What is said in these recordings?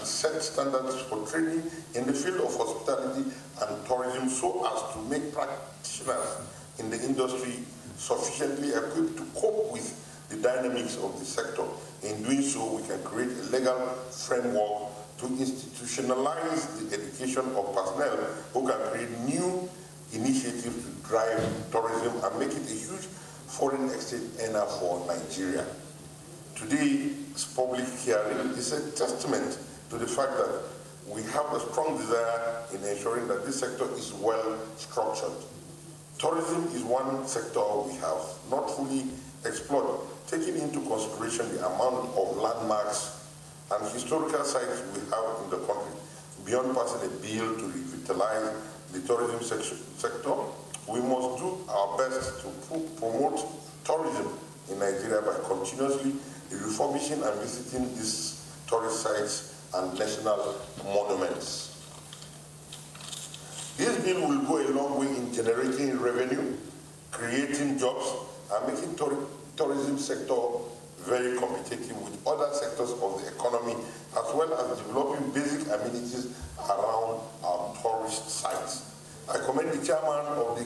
set standards for training in the field of hospitality and tourism so as to make practitioners in the industry sufficiently equipped to cope with the dynamics of the sector. In doing so, we can create a legal framework to institutionalize the education of personnel who can create new initiatives to drive tourism and make it a huge foreign exchange earner for Nigeria. Today's public hearing is a testament to the fact that we have a strong desire in ensuring that this sector is well structured. Tourism is one sector we have not fully explored, taking into consideration the amount of landmarks and historical sites we have in the country. Beyond passing a bill to revitalize the tourism sector, we must do our best to promote tourism in Nigeria by continuously refurbishing and visiting these tourist sites and national monuments. This bill will go a long way in generating revenue, creating jobs, and making tourism sector very competitive with other sectors of the economy, as well as developing basic amenities around our tourist sites. I commend the chairman of the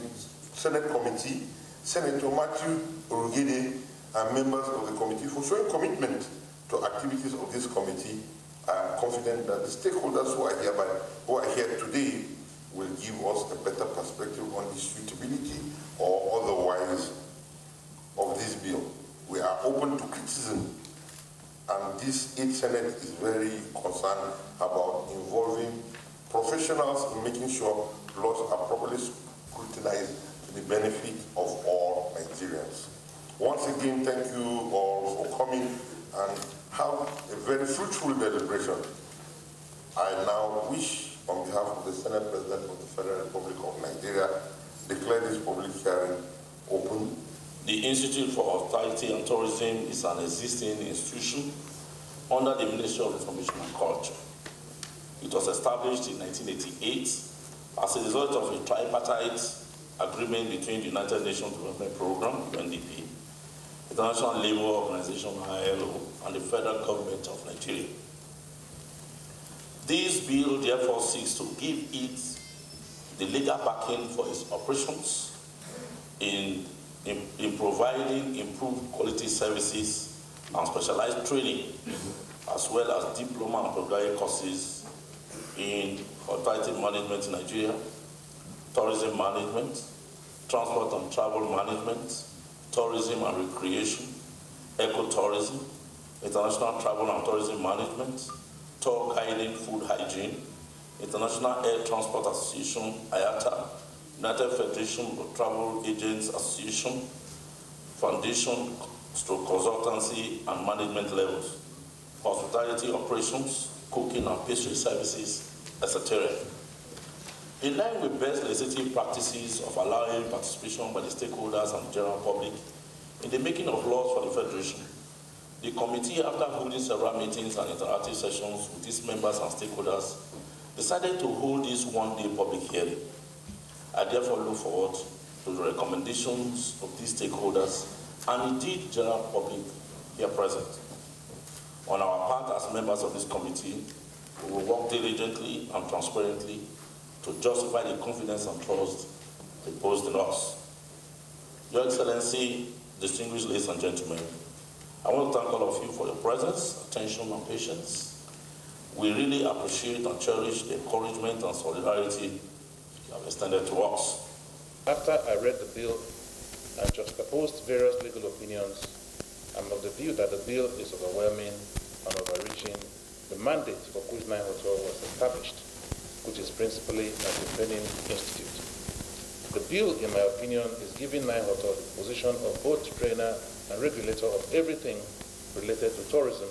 Senate Committee, Senator Matthew Urugede, and members of the committee for showing commitment to activities of this committee. I am confident that the stakeholders who are here today will give us a better perspective on the suitability or otherwise of this bill. We are open to criticism, and this 8th Senate is very concerned about involving professionals in making sure laws are properly scrutinized to the benefit of all Nigerians. Once again, thank you all for coming and have a very fruitful deliberation. I now wish, on behalf of the Senate President of the Federal Republic of Nigeria, declare this public hearing open. The Institute for Hospitality and Tourism is an existing institution under the Ministry of Information and Culture. It was established in 1988 as a result of a tripartite agreement between the United Nations Development Programme, UNDP, International Labour Organization, ILO, and the federal government of Nigeria. This bill therefore seeks to give it the legal backing for its operations in providing improved quality services and specialized training, as well as diploma and postgraduate courses in hospitality management in Nigeria, tourism management, transport and travel management, tourism and recreation, ecotourism, international travel and tourism management, tour guiding, food hygiene, International Air Transport Association, IATA, United Federation of Travel Agents Association, foundation, stroke consultancy and management levels, hospitality operations, cooking and pastry services, etc. In line with best legislative practices of allowing participation by the stakeholders and general public in the making of laws for the Federation, the committee, after holding several meetings and interactive sessions with its members and stakeholders, decided to hold this one-day public hearing. I therefore look forward to the recommendations of these stakeholders and indeed general public here present. On our part as members of this committee, we will work diligently and transparently to justify the confidence and trust reposed in us. Your Excellency, distinguished ladies and gentlemen, I want to thank all of you for your presence, attention, and patience. We really appreciate and cherish the encouragement and solidarity you have extended to us. After I read the bill and juxtaposed various legal opinions, I'm of the view that the bill is overwhelming and overreaching the mandate for which Hotel was established, which is principally as a training institute. The bill, in my opinion, is giving Hotel the position of both trainer and regulator of everything related to tourism,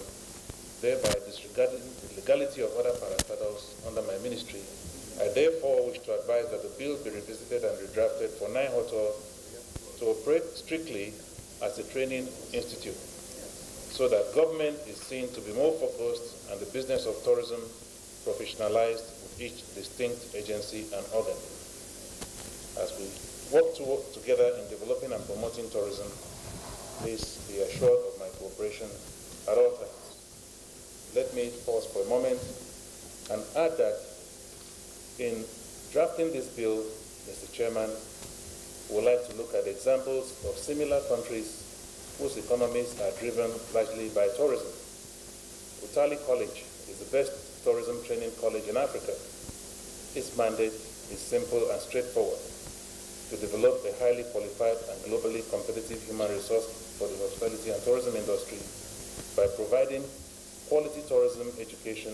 thereby disregarding the legality of other parastatals under my ministry. I therefore wish to advise that the bill be revisited and redrafted for Hotel to operate strictly as a training institute, so that government is seen to be more focused on the business of tourism, professionalized with each distinct agency and organ. As we work together in developing and promoting tourism, please be assured of my cooperation at all times. Let me pause for a moment and add that in drafting this bill, Mr. Chairman, we would like to look at examples of similar countries whose economies are driven largely by tourism. Utali College is the best tourism training college in Africa. Its mandate is simple and straightforward: to develop a highly qualified and globally competitive human resource for the hospitality and tourism industry by providing quality tourism education,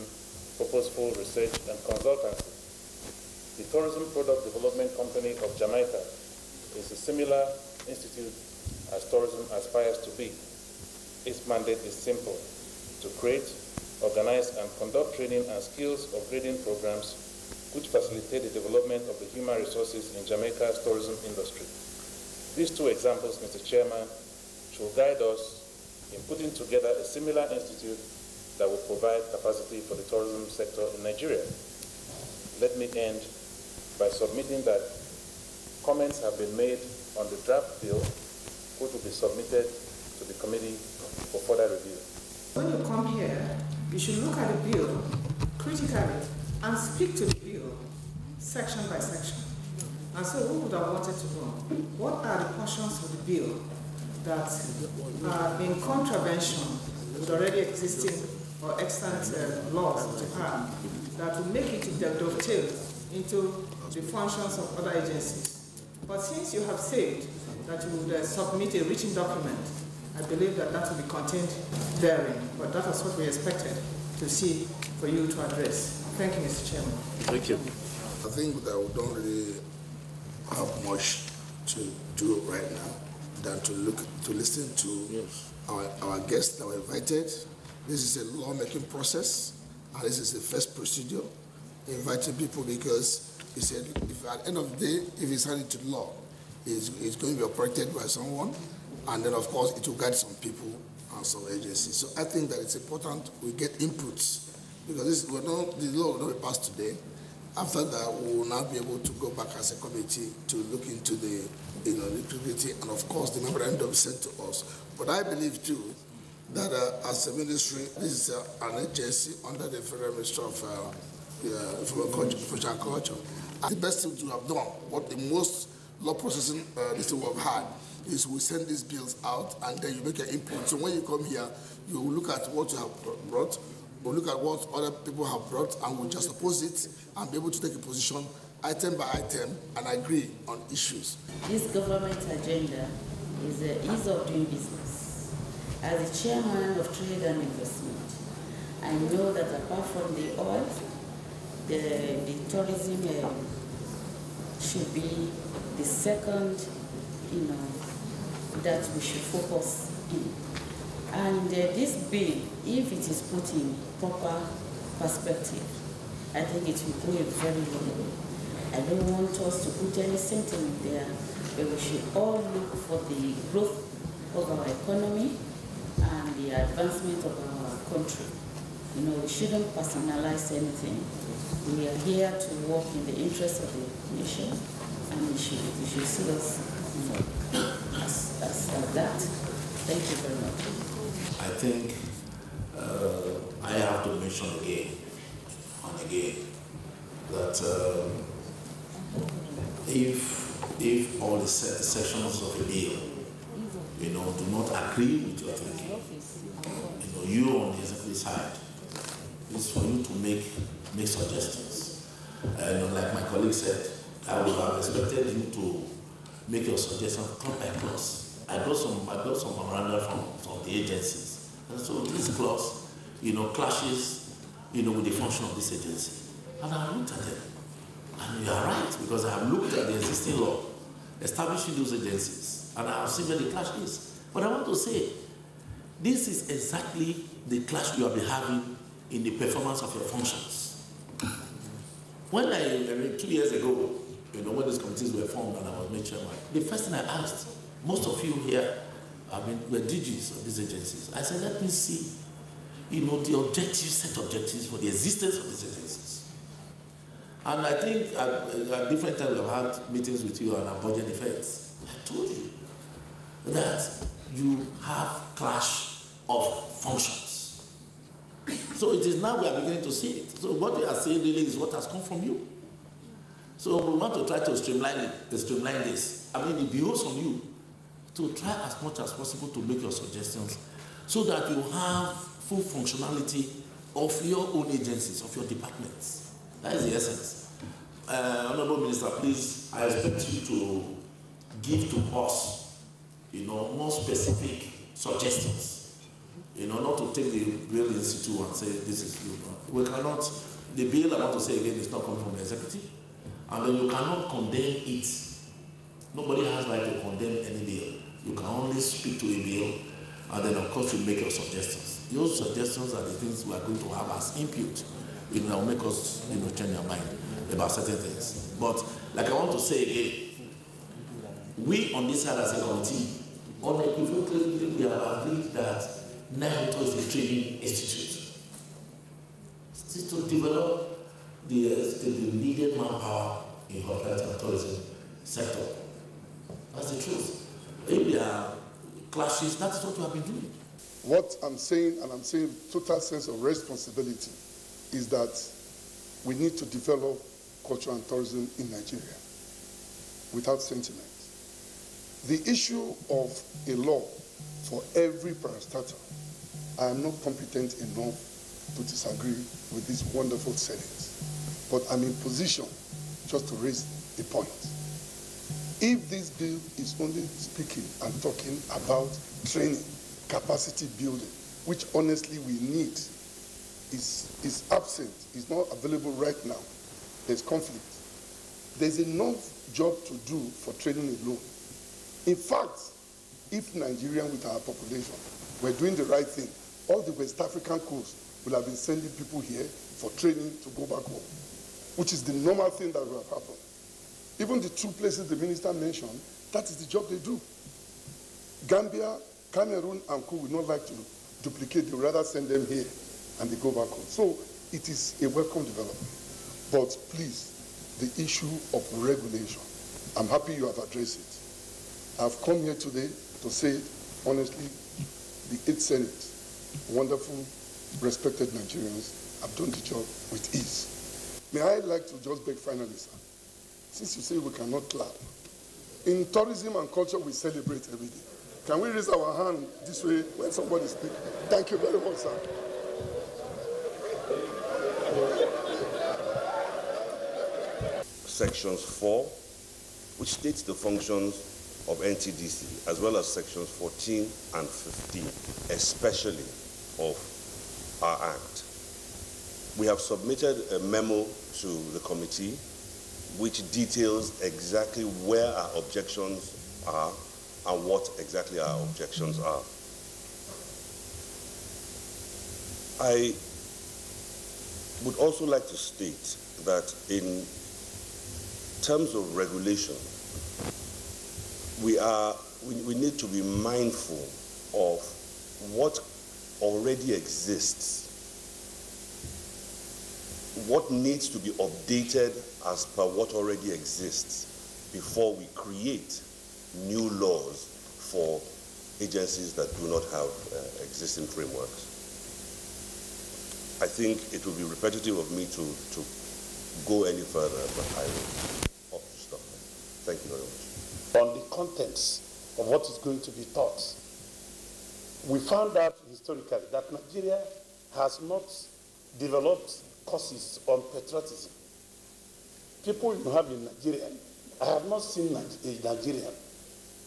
purposeful research, and consultancy. The Tourism Product Development Company of Jamaica is a similar institute as tourism aspires to be. Its mandate is simple: to create, organize, and conduct training and skills upgrading programs which facilitate the development of the human resources in Jamaica's tourism industry. These two examples, Mr. Chairman, should guide us in putting together a similar institute that will provide capacity for the tourism sector in Nigeria. Let me end by submitting that comments have been made on the draft bill, which will be submitted to the committee for further review. When you come here, you should look at the bill critically and speak to the bill section by section. And so we would have wanted to know, what are the portions of the bill that are in contravention with already existing or extant laws of Japan that will make it dovetail into the functions of other agencies. But since you have said that you would submit a written document, I believe that that will be contained therein. But that was what we expected to see for you to address. Thank you, Mr. Chairman. Thank you. I think that we don't really have much to do right now than to listen to our guests that were invited. This is a lawmaking process, and this is the first procedure, inviting people, because he said if at the end of the day, if it's handed to law, it's going to be operated by someone, and then of course it will guide some people and some agencies. So I think that it's important we get inputs, because the law will not be passed today. After that, we will now be able to go back as a committee to look into the liquidity, and of course the memorandum sent to us. But I believe too that as a ministry, this is an agency under the Federal Ministry of Agriculture. The best thing to have done, what the most law processing this we have had, is we send these bills out and then you make an input. So when you come here, you will look at what you have brought, we'll look at what other people have brought, and we'll just oppose it and be able to take a position item by item and agree on issues. This government agenda is the ease of doing business. As the chairman of Trade and Investment, I know that apart from the oil, the tourism should be the second, that we should focus in. And this bill, if it is put in proper perspective, I think it will go a very long way. I don't want us to put any sentiment there, but we should all look for the growth of our economy and the advancement of our country. We shouldn't personalize anything. We are here to work in the interest of the nation, and you should see us as that. Thank you very much. I think I have to mention again and again that if all the sections of the bill, do not agree with your thinking, you on the executive side, it's for you to make suggestions. And like my colleague said, I would have expected you to make your suggestions clause by clause. I got some memoranda from the agencies, and so this clause, clashes, with the function of this agency. And I looked at them, and you are right, because I have looked at the existing law establishing those agencies, and I have seen where the clash is. But I want to say, this is exactly the clash you have been having in the performance of your functions. When 2 years ago, when these committees were formed and I was made chairman, the first thing I asked, most of you here, were DGs of these agencies. I said, let me see, the objectives, set objectives for the existence of these agencies. And I think at different times I've had meetings with you on our budget effects. I told you that you have clash of functions. So it is now we are beginning to see it. So what we are saying really is what has come from you. So we want to try to streamline this. I mean, it behoves on you to try as much as possible to make your suggestions so that you have full functionality of your own agencies, of your departments. That is the essence. Honorable Minister, please, I expect you to give to us, more specific suggestions. Not to take the bill in situ and say this is we cannot. The bill, I want to say again, is not coming from the executive, and then you cannot condemn it. Nobody has right to condemn any bill. You can only speak to a bill, and then of course you make your suggestions. Your suggestions are the things we are going to have as input. It will make us, change our mind about certain things. But like I want to say again, we on this side as a committee, unequivocally we have agreed that NTA is a training institute. It's to develop the needed manpower in hospitality and tourism sector. That's the truth. If there are clashes, that's what we have been doing. What I'm saying, and I'm saying total sense of responsibility, is that we need to develop culture and tourism in Nigeria without sentiment. The issue of a law for every parastatal, I am not competent enough to disagree with these wonderful settings, but I'm in position just to raise a point. If this bill is only speaking and talking about training, capacity building, which honestly we need, is absent, is not available right now, there's conflict. There's enough job to do for training alone. In fact, if Nigeria with our population were doing the right thing, all the West African coast will have been sending people here for training to go back home, which is the normal thing that will have happened. Even the two places the minister mentioned, that is the job they do. Gambia, Cameroon, and Co would not like to duplicate, they would rather send them here and they go back home. So it is a welcome development. But please, the issue of regulation, I'm happy you have addressed it. I've come here today to say, honestly, the 8th Senate, wonderful, respected Nigerians, have done the job with ease. May I like to just beg finally, sir, since you say we cannot clap, in tourism and culture we celebrate every day. Can we raise our hand this way when somebody speaks? Thank you very much, sir. Sections 4, which states the functions of NTDC, as well as sections 14 and 15, especially of our Act. We have submitted a memo to the committee which details exactly where our objections are and what exactly our objections are. I would also like to state that in terms of regulation, we need to be mindful of what already exists, what needs to be updated as per what already exists before we create new laws for agencies that do not have existing frameworks. I think it will be repetitive of me to go any further, but I will have to stop there. Thank you very much. On the contents of what is going to be taught, we found out historically that Nigeria has not developed courses on patriotism. People you have in Nigeria, I have not seen a Nigerian.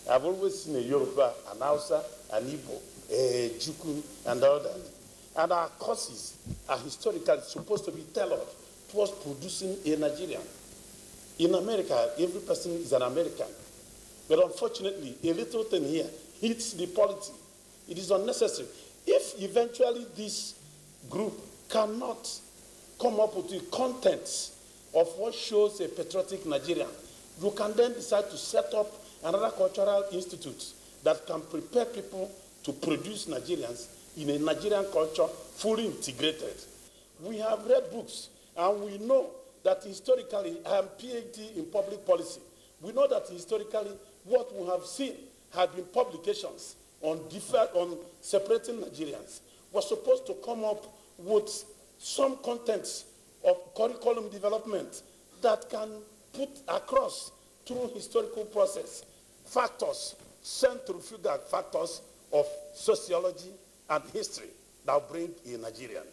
I've always seen a Yoruba, an Hausa, an Igbo, a Juku, and all that. And our courses are historically supposed to be tailored towards producing a Nigerian. In America, every person is an American. But unfortunately, a little thing here hits the polity. It is unnecessary. If eventually this group cannot come up with the contents of what shows a patriotic Nigerian, you can then decide to set up another cultural institute that can prepare people to produce Nigerians in a Nigerian culture fully integrated. We have read books, and we know that historically, I am PhD in public policy. We know that historically, what we have seen have been publications on separating Nigerians. We're supposed to come up with some contents of curriculum development that can put across through historical process factors, centrifugal factors of sociology and history that bring a Nigerian.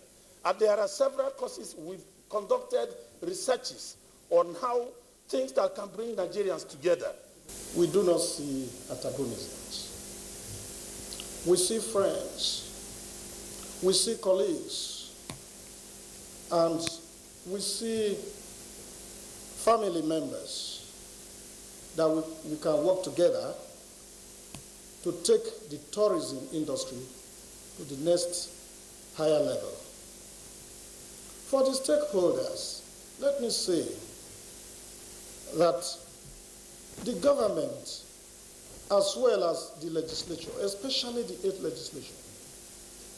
And there are several courses we've conducted researches on how things that can bring Nigerians together. We do not see antagonisms. We see friends, we see colleagues, and we see family members that we can work together to take the tourism industry to the next higher level. For the stakeholders, let me say that the government, as well as the legislature, especially the 8th legislature,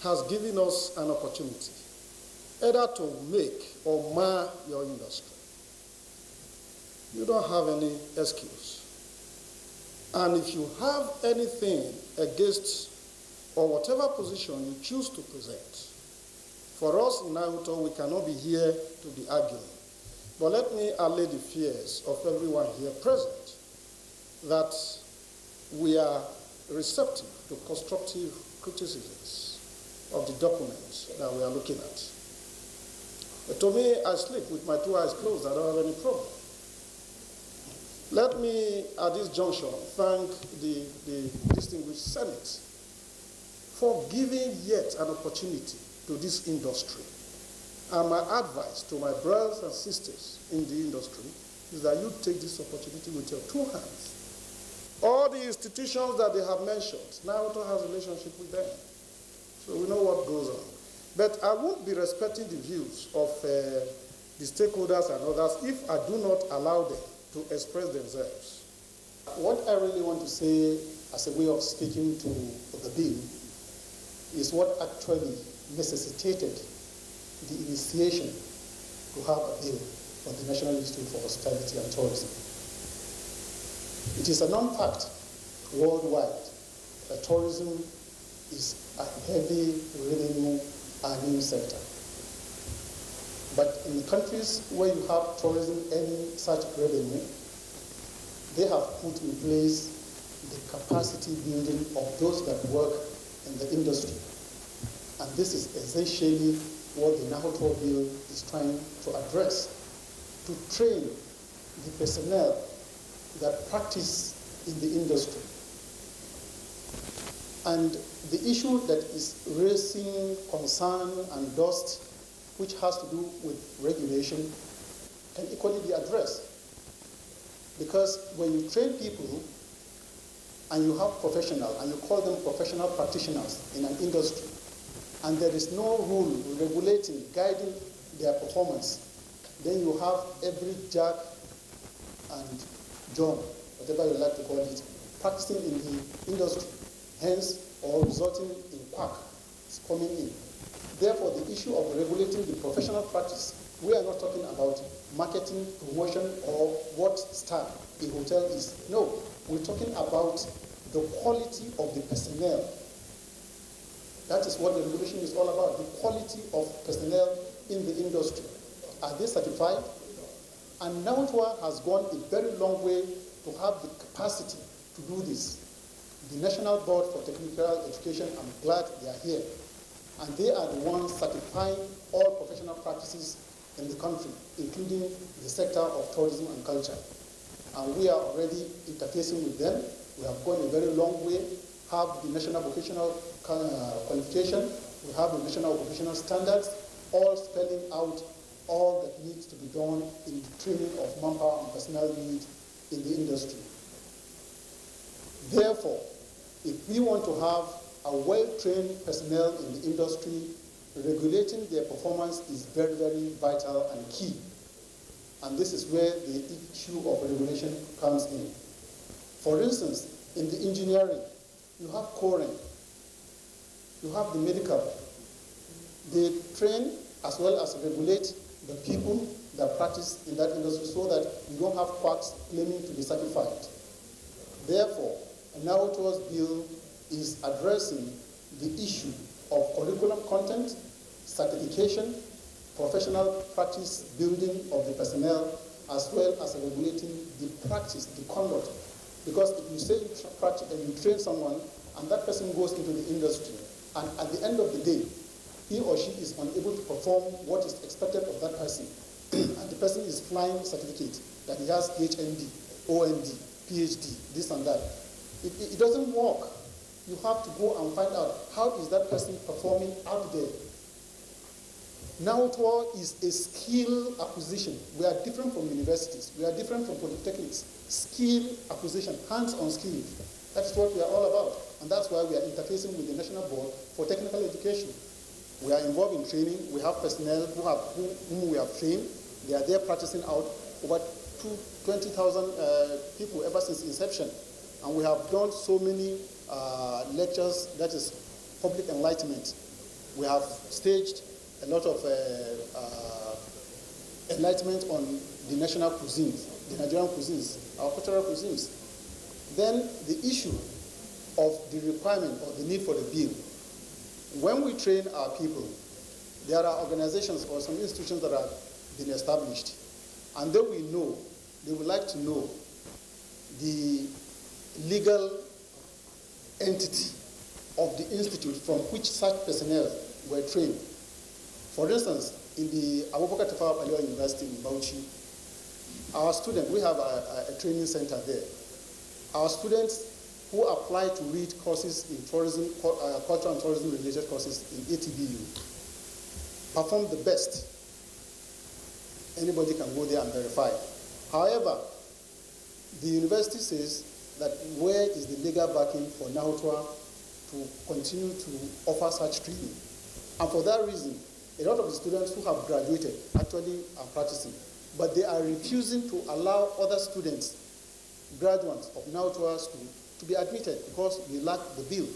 has given us an opportunity either to make or mar your industry. You don't have any excuse. And if you have anything against or whatever position you choose to present, for us in Naruto, we cannot be here to be arguing. But let me allay the fears of everyone here present that we are receptive to constructive criticisms of the documents that we are looking at. But to me, I sleep with my 2 eyes closed. I don't have any problem. Let me, at this juncture, thank the distinguished Senate for giving yet an opportunity to this industry. And my advice to my brothers and sisters in the industry is that you take this opportunity with your 2 hands. All the institutions that they have mentioned, Naruto has a relationship with them. So we know what goes on. But I won't be respecting the views of the stakeholders and others if I do not allow them to express themselves. What I really want to say as a way of speaking to the bill is what actually necessitated the initiation to have a bill for the National Institute for Hospitality and Tourism. It is a known fact worldwide that tourism is a heavy revenue earning sector. But in the countries where you have tourism earning such revenue, they have put in place the capacity building of those that work in the industry. And this is essentially what the Naruto bill is trying to address, to train the personnel that practice in the industry. And the issue that is raising concern and dust, which has to do with regulation, can equally be addressed. Because when you train people and you have professionals, and you call them professional practitioners in an industry, and there is no rule regulating, guiding their performance, then you have every Jack and John, whatever you like to call it, practicing in the industry, hence, or resulting in quack coming in. Therefore, the issue of regulating the professional practice, we are not talking about marketing, promotion, or what style a hotel is. No, we're talking about the quality of the personnel. That is what the regulation is all about, the quality of personnel in the industry. Are they certified? And Naruto has gone a very long way to have the capacity to do this. The National Board for Technical Education, I'm glad they are here. And they are the ones certifying all professional practices in the country, including the sector of tourism and culture. And we are already interfacing with them. We have gone a very long way, have the National Vocational Qualification, we have the National Vocational Standards, all spelling out all that needs to be done in the training of manpower and personnel needs in the industry. Therefore, if we want to have a well-trained personnel in the industry, regulating their performance is very, very vital and key. And this is where the issue of regulation comes in. For instance, in the engineering, you have coring, you have the medical. They train as well as regulate the people that practice in that industry so that you don't have quacks claiming to be certified. Therefore, Naruto's bill is addressing the issue of curriculum content, certification, professional practice building of the personnel, as well as regulating the practice, the conduct. Because if you say you train someone and that person goes into the industry, and at the end of the day, he or she is unable to perform what is expected of that person, and the person is flying certificate that he has HND, OND, PhD, this and that, it doesn't work. You have to go and find out how is that person performing out there. NAUTWA is a skill acquisition. We are different from universities. We are different from polytechnics. Skill acquisition, hands-on skill. That is what we are all about. And that's why we are interfacing with the National Board for Technical Education. We are involved in training. We have personnel whom we have trained. They are there practicing out over 20,000 people ever since inception. And we have done so many lectures, that is public enlightenment. We have staged a lot of enlightenment on the national cuisines, the Nigerian cuisines, our cultural cuisines. Then the issue of the requirement or the need for the bill. When we train our people, there are organizations or some institutions that have been established, and then we know, they would like to know the legal entity of the institute from which such personnel were trained. For instance, in the Abuja University in Bauchi, our students, we have a training center there. Our students who apply to read courses in tourism, culture and tourism related courses in ATBU, perform the best. Anybody can go there and verify. However, the university says that where is the legal backing for NAUTWA to continue to offer such training? And for that reason, a lot of the students who have graduated actually are practicing, but they are refusing to allow other students, graduates of NAUTWA school, to be admitted because we lack the bill.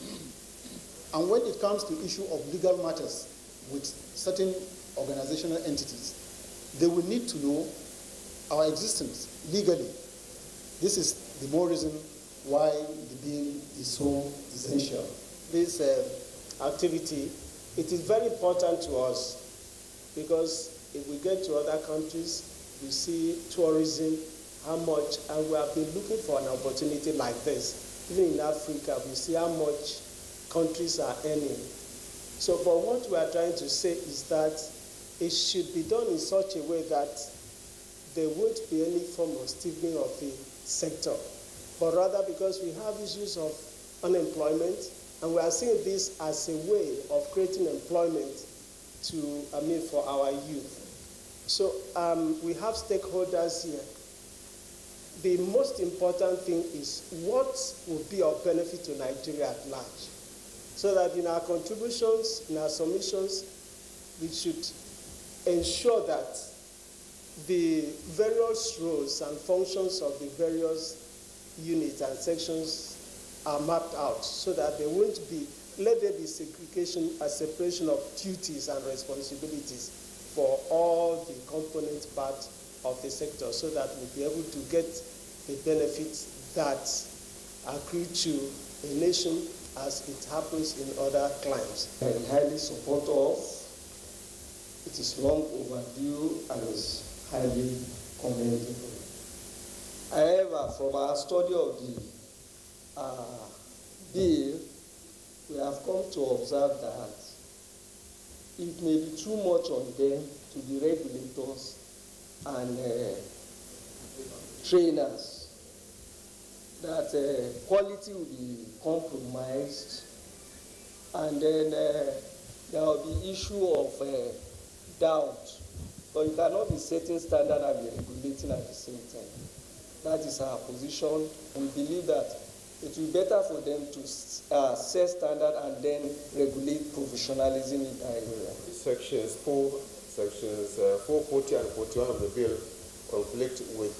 And when it comes to issue of legal matters with certain organizational entities, they will need to know our existence legally. This is the more reason why the bill is so essential. This activity, it is very important to us because if we get to other countries, we see tourism, how much, and we have been looking for an opportunity like this. Even in Africa, we see how much countries are earning. So, but what we are trying to say is that it should be done in such a way that there won't be any form of steepening of the sector, but rather because we have issues of unemployment, and we are seeing this as a way of creating employment for our youth. So we have stakeholders here. The most important thing is what would be of benefit to Nigeria at large, so that in our contributions, in our submissions, we should ensure that the various roles and functions of the various units and sections are mapped out, so that there won't be, let there be segregation, a separation of duties and responsibilities for all the component parts of the sector, so that we'll be able to get the benefits that accrue to a nation as it happens in other climes. I highly support of. It is long overdue and is highly commendable. However, from our study of the bill, we have come to observe that it may be too much on them to be regulators and trainers, that quality will be compromised, and then there will be issue of doubt, but you cannot be setting standard and be regulating at the same time. That is our position. We believe that it will be better for them to set standard and then regulate professionalism in that area. Sections 440 and 41 of the bill conflict with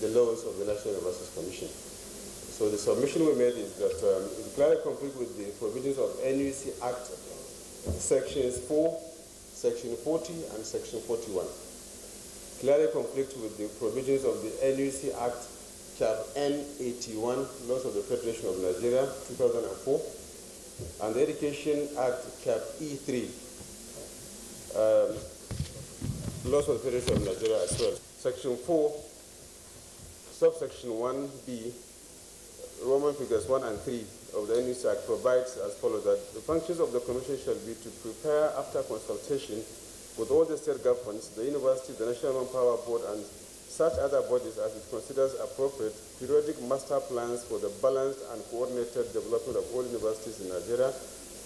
the laws of the National Universities Commission. So the submission we made is that it clearly conflicts with the provisions of NUC Act, sections 4, section 40, and section 41. Clearly conflicts with the provisions of the NUC Act, Chap N81, Laws of the Federation of Nigeria, 2004, and the Education Act, Chap E3, laws of the Federation of Nigeria as well. Section 4, subsection 1b, Roman figures 1 and 3 of the NUC Act provides as follows: that the functions of the Commission shall be to prepare, after consultation with all the state governments, the university, the National Manpower Board, and such other bodies as it considers appropriate, periodic master plans for the balanced and coordinated development of all universities in Nigeria,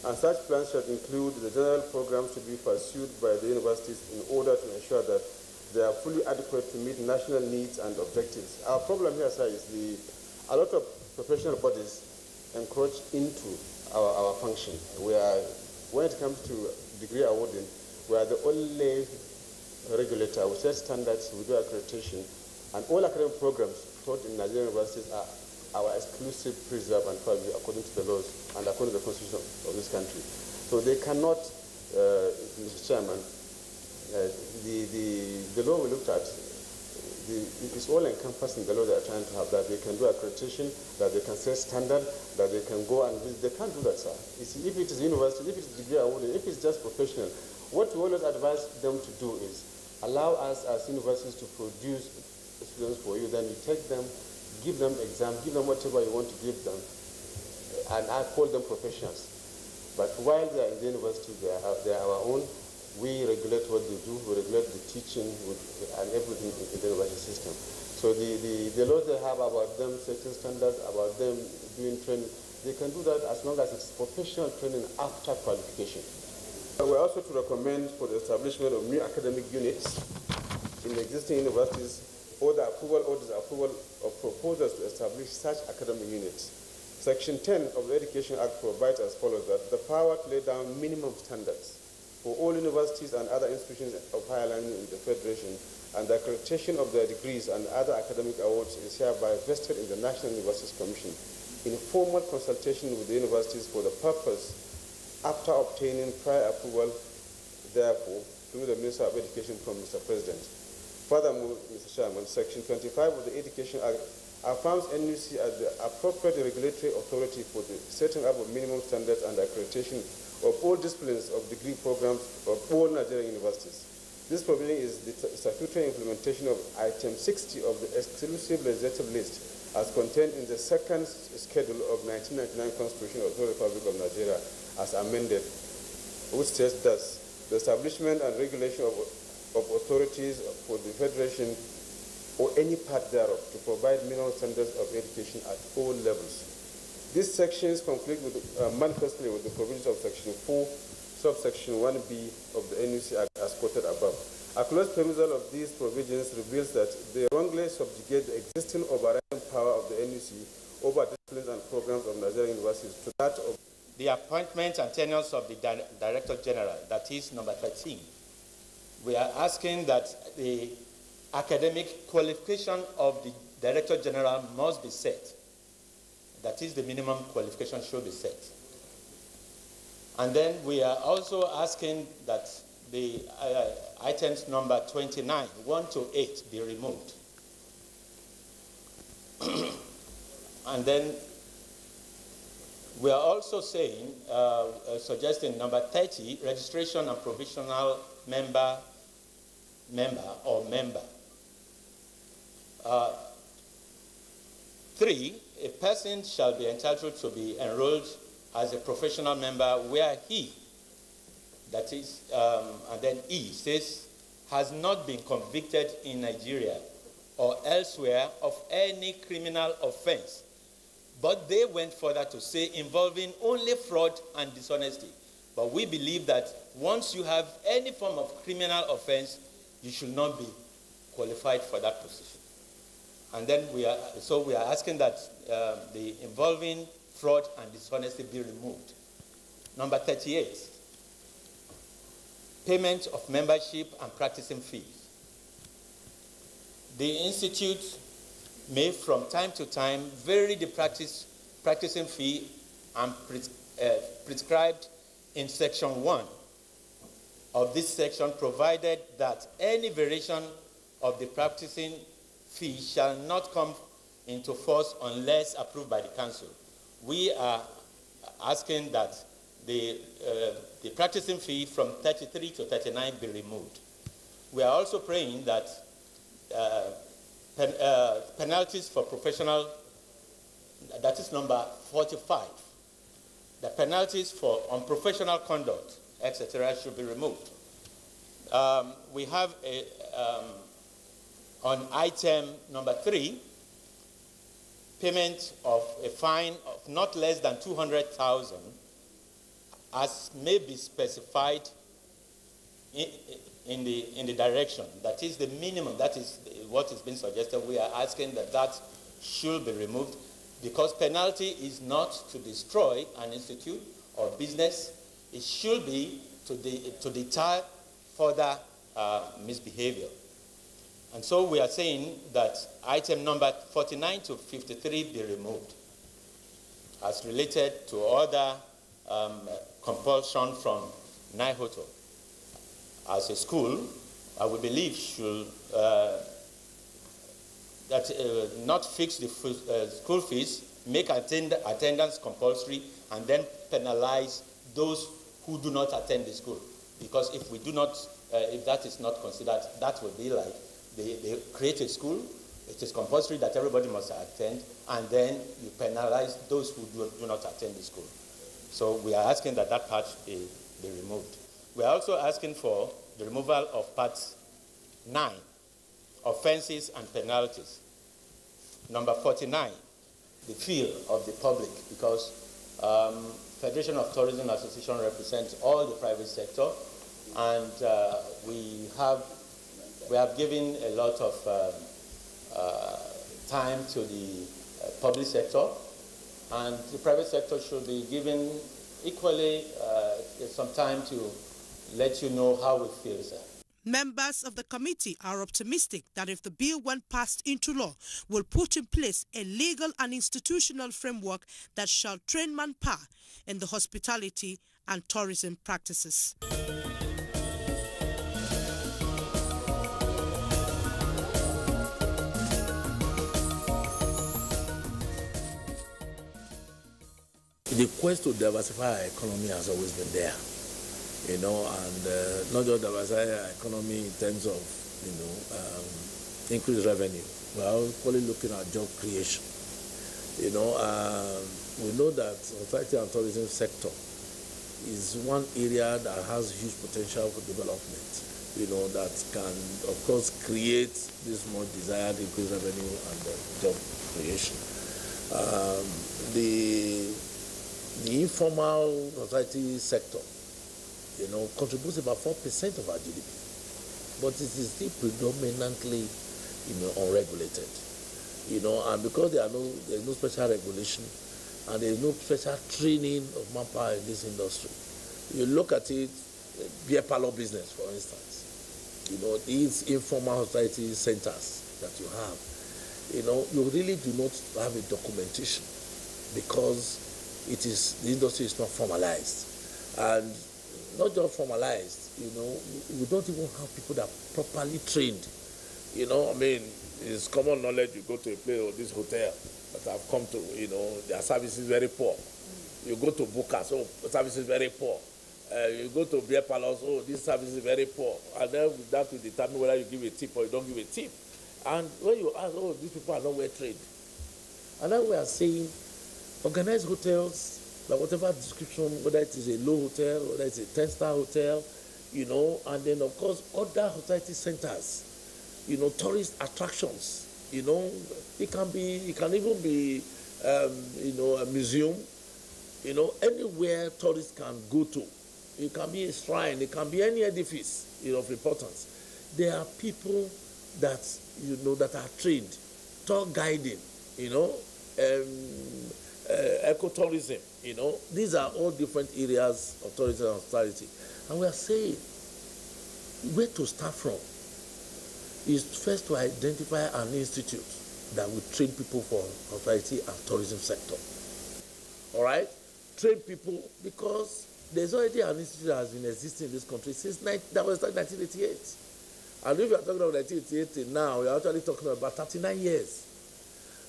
and such plans shall include the general programs to be pursued by the universities in order to ensure that they are fully adequate to meet national needs and objectives. Our problem here, sir, is a lot of professional bodies encroach into our function. When it comes to degree awarding, we are the only regulator. We set standards, we do accreditation, and all academic programs taught in Nigerian universities are our exclusive preserve and purview according to the laws and according to the constitution of this country. So they cannot, Mr. Chairman, the law we looked at, it's all encompassing the law they are trying to have, that they can do accreditation, that they can set standard, that they can go and visit. They can't do that, sir. If it is university, if it is degree awarded, if it's just professional, what we always advise them to do is allow us as universities to produce students for you, then you take them, give them exam, give them whatever you want to give them, and I call them professionals. But while they are in the university, they are our own. We regulate what they do, we regulate the teaching and everything in the university system. So the laws they have about them setting standards, about them doing training, they can do that as long as it's professional training after qualification. We're also to recommend for the establishment of new academic units in existing universities, or the approval of proposals to establish such academic units. Section 10 of the Education Act provides as follows: that the power to lay down minimum standards for all universities and other institutions of higher learning in the Federation, and the accreditation of their degrees and other academic awards is hereby vested in the National Universities Commission in formal consultation with the universities for the purpose, after obtaining prior approval, therefore, through the Minister of Education from Mr. President. Furthermore, Mr. Chairman, Section 25 of the Education Act affirms NUC as the appropriate regulatory authority for the setting up of minimum standards and accreditation of all disciplines of degree programs of all Nigerian universities. This provision is the statutory implementation of Item 60 of the exclusive legislative list as contained in the second schedule of 1999 Constitution of the Republic of Nigeria, as amended, which states thus: the establishment and regulation of authorities for the Federation or any part thereof to provide minimum standards of education at all levels. These sections conflict with, manifestly with the provisions of Section 4, subsection 1b of the NUC Act as quoted above. A close perusal of these provisions reveals that they wrongly subjugate the existing overriding power of the NUC over disciplines and programs of Nigerian universities to that of the appointment and tenures of the Director General, that is number 13. We are asking that the academic qualification of the Director General must be set. That is, the minimum qualification should be set. And then we are also asking that the items number 29, 1 to 8 be removed. And then we are also saying, suggesting number 30, registration and provisional member. 3, a person shall be entitled to be enrolled as a professional member where he, that is, and then E says, has not been convicted in Nigeria or elsewhere of any criminal offense. But they went further to say involving only fraud and dishonesty. But we believe that once you have any form of criminal offense, you should not be qualified for that position. And then we are asking that the involving fraud and dishonesty be removed. Number 38, payment of membership and practicing fees. The institute may from time to time vary the practicing fee and prescribed in section 1 of this section, provided that any variation of the practicing fee shall not come into force unless approved by the council. We are asking that the practicing fee from 33 to 39 be removed. We are also praying that penalties for professional, that is number 45, the penalties for unprofessional conduct, etc., should be removed. We have on item number 3, payment of a fine of not less than 200,000 as may be specified in the direction. That is the minimum. That is what is being suggested. We are asking that that should be removed because penalty is not to destroy an institute or business. It should be to deter further misbehavior. And so we are saying that item number 49 to 53 be removed as related to other compulsion from NIHOTO. As a school, I would believe should not fix the school fees, make attendance compulsory, and then penalize those who do not attend the school. Because if we do not, if that is not considered, that would be like they create a school, it is compulsory that everybody must attend, and then you penalize those who do not attend the school. So we are asking that that part be removed. We are also asking for the removal of part 9, offenses and penalties. Number 49, the fear of the public, because Federation of Tourism Association represents all the private sector, and we have given a lot of time to the public sector, and the private sector should be given equally some time to let you know how it feels. Members of the committee are optimistic that if the bill, when passed into law, will put in place a legal and institutional framework that shall train manpower in the hospitality and tourism practices. The quest to diversify our economy has always been there, you know, and not just diversify our economy in terms of, you know, increased revenue. We are equally looking at job creation. You know, we know that hospitality and tourism sector is one area that has huge potential for development, you know, that can, of course, create this much desired increased revenue and job creation. The informal hospitality sector, you know, contributes about 4% of our GDP, but it is still predominantly, you know, unregulated, you know, and because there is no special regulation and there is no special training of manpower in this industry. You look at it, beer parlor business, for instance, you know, these informal hospitality centers that you have, you know, you really do not have a documentation because the industry is not formalized, and not just formalized, you know, we don't even have people that are properly trained. You know, I mean, it's common knowledge, you go to a place or this hotel that I've come to, you know, their service is very poor. You go to Bukas, oh, the service is very poor. You go to beer parlors, oh, this service is very poor. And then that will determine whether you give a tip or you don't give a tip. And when you ask, oh, these people are not well trained. And then we are saying, organized hotels, like whatever description, whether it is a low hotel, whether it's a 10-star hotel, you know, and then of course other hospitality centers, you know, tourist attractions, you know, it can even be, you know, a museum, you know, anywhere tourists can go to. It can be a shrine, it can be any edifice, you know, of importance. There are people that, you know, that are trained, tour guiding, you know, ecotourism, you know, these are all different areas of tourism and hospitality. And we are saying, where to start from is first to identify an institute that will train people for hospitality and tourism sector. All right? Train people, because there's already an institute that has been existing in this country since that was like 1988. And if you are talking about 1988 now, we are actually talking about 39 years.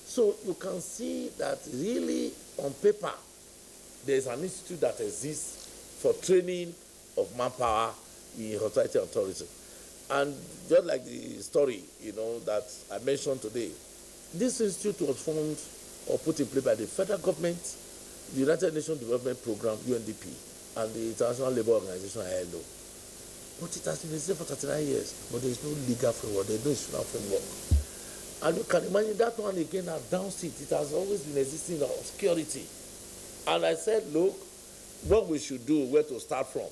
So you can see that really, on paper, there is an institute that exists for training of manpower in hospitality and tourism. And just like the story, that I mentioned today, this institute was formed or put in place by the federal government, the United Nations Development Program, UNDP, and the International Labour Organization, ILO. But it has been existing for 39 years, but there is no legal framework, there is no institutional framework. And you can imagine that one again at downstate, it has always been existing in obscurity. And I said, look, what we should do, where to start from,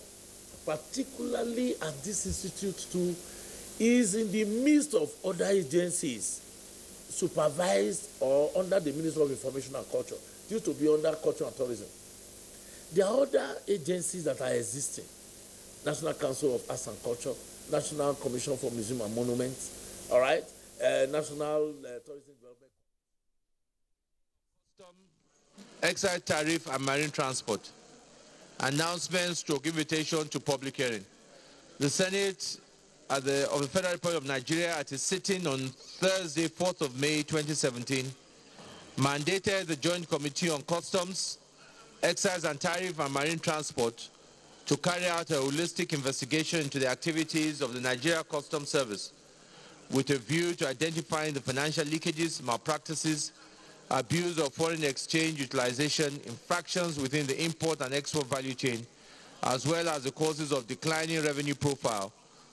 particularly at this institute too, is in the midst of other agencies supervised or under the Ministry of Information and Culture. It used to be under Culture and Tourism. There are other agencies that are existing. National Council of Arts and Culture, National Commission for Museum and Monuments, all right? National Tourism Development. Excise tariff and marine transport. Announcement stroke invitation to public hearing. The Senate of the Federal Republic of Nigeria at its sitting on Thursday, 4th of May 2017, mandated the Joint Committee on Customs, Excise and Tariff and Marine Transport to carry out a holistic investigation into the activities of the Nigeria Customs Service with a view to identifying the financial leakages, malpractices, abuse of foreign exchange utilization, infractions within the import and export value chain, as well as the causes of declining revenue profile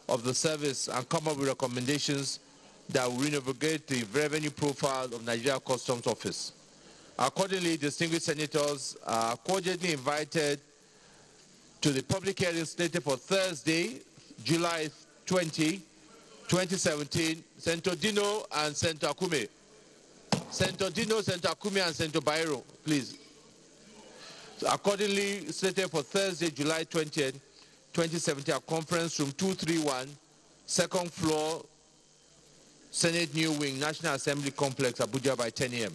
of the service, and come up with recommendations that will renovate the revenue profile of Nigeria Customs Office. Accordingly, distinguished senators are cordially invited to the public hearing slated for Thursday, July 20, 2017, Senator Dino and Senator Akume. Senator Dino, Senator Akume, and Senator Bayero, please. So accordingly, slated for Thursday, July 20th, 2017, at conference room 231, second floor, Senate New Wing, National Assembly Complex, Abuja, by 10 a.m.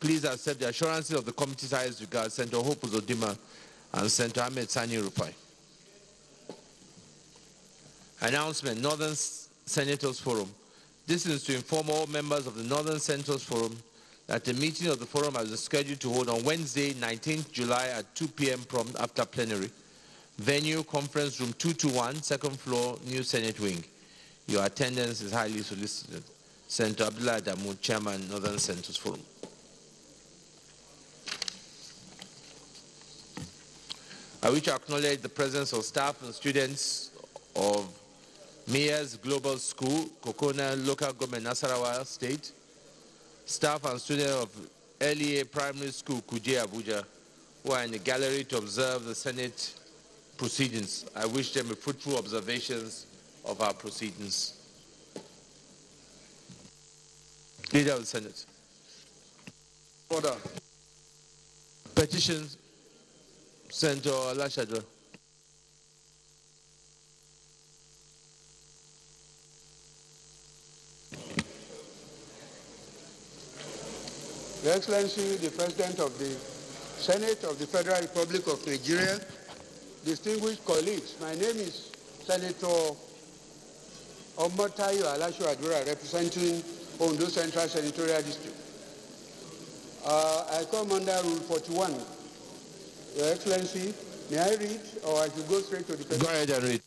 Please accept the assurances of the committee's highest regard, Senator Hope Uzodinma and Senator Ahmed Sani Rufai. Announcement, Northern Senators Forum. This is to inform all members of the Northern Senators Forum that the meeting of the forum is scheduled to hold on Wednesday, 19th July at 2 p.m. prompt after plenary. Venue, conference room 221, second floor, New Senate Wing. Your attendance is highly solicited. Senator Abdullah Adamu, Chairman, Northern Senators Forum. I wish to acknowledge the presence of staff and students of Mayor's Global School, Kokona Local Government, Nasarawa State, staff and students of LEA Primary School, Kuje, Abuja, who are in the gallery to observe the Senate proceedings. I wish them a fruitful observations of our proceedings. Leader of the Senate. Order. Petitions, Senator Alashadra. Your Excellency, the President of the Senate of the Federal Republic of Nigeria, distinguished colleagues, my name is Senator Omotayo Alasho-Adura, representing Ondo Central Senatorial District. I come under Rule 41. Your Excellency, may I read, or I should go straight to the petition? Go ahead and read.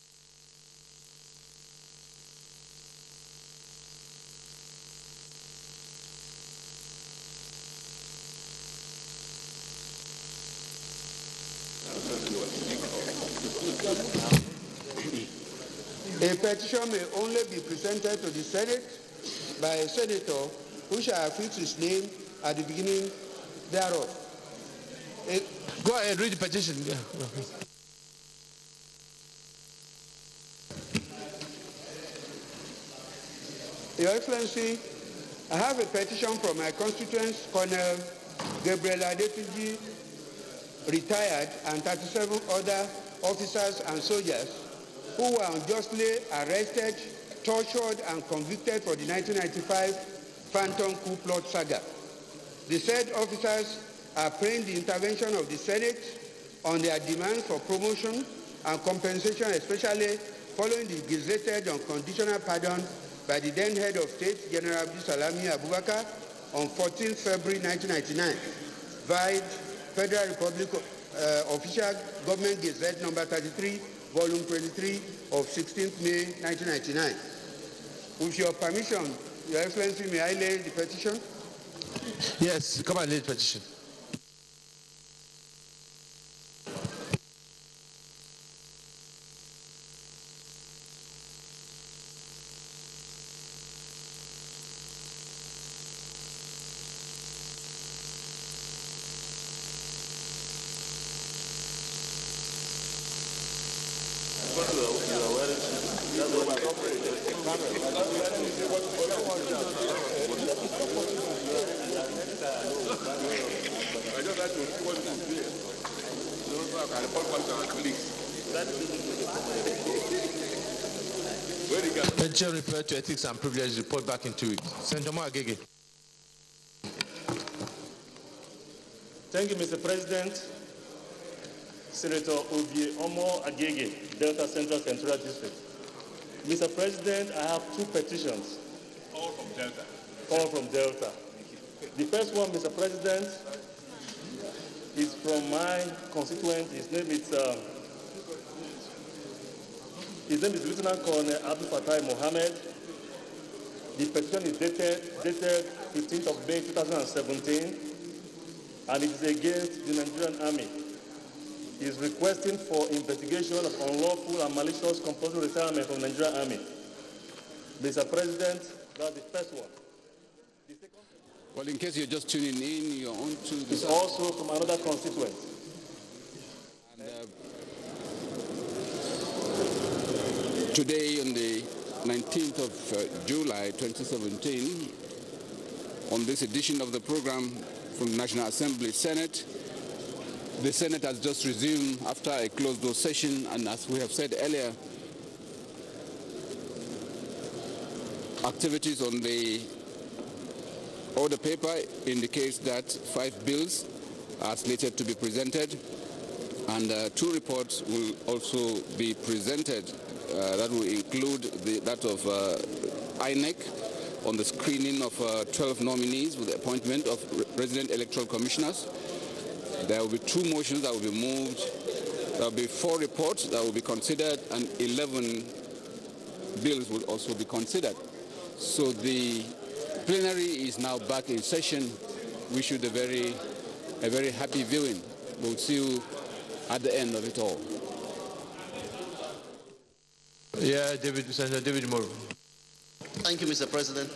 A petition may only be presented to the Senate by a senator who shall affix his name at the beginning thereof. Go ahead, read the petition. Yeah. Your Excellency, I have a petition from my constituents, Colonel Gabriel Adetuji, retired, and 37 other officers and soldiers who were unjustly arrested, tortured, and convicted for the 1995 Phantom Coup plot saga. The said officers are praying the intervention of the Senate on their demands for promotion and compensation, especially following the gazetted unconditional pardon by the then head of state, General Abdulsalami Abubakar, on 14 February 1999, via Federal Republic Official Government Gazette number 33, volume 23 of 16th May 1999. With your permission, Your Excellency, may I lay the petition? Yes, come and lay the petition. Petition referred to ethics and privilege, report back in 2 weeks. Senator Agege. Thank you, Mr. President. Senator Ovie Omo Agege, Delta Central Senatorial District. Mr. President, I have 2 petitions. All from Delta. All from Delta. The first one, Mr. President, is from my constituent. His name is Lieutenant Colonel Abdul Fatai Mohammed. The petition is dated 15th of May 2017, and it is against the Nigerian Army. He is requesting for investigation of unlawful and malicious compulsory retirement from the Nigerian Army. Mr. President, that's the first one. Well, in case you're just tuning in, you're on to the... It's also from another constituent. And, today, on the 19th of July 2017, on this edition of the program from the National Assembly Senate, the Senate has just resumed after a closed-door session, and as we have said earlier, activities on the order paper indicates that 5 bills are slated to be presented, and 2 reports will also be presented. That will include that of INEC on the screening of 12 nominees with the appointment of resident electoral commissioners. There will be 2 motions that will be moved. There will be 4 reports that will be considered, and 11 bills will also be considered. So the plenary is now back in session. We should a very happy viewing. We'll see you at the end of it all. Yeah, Senator David Umaru. Thank you, Mr. President.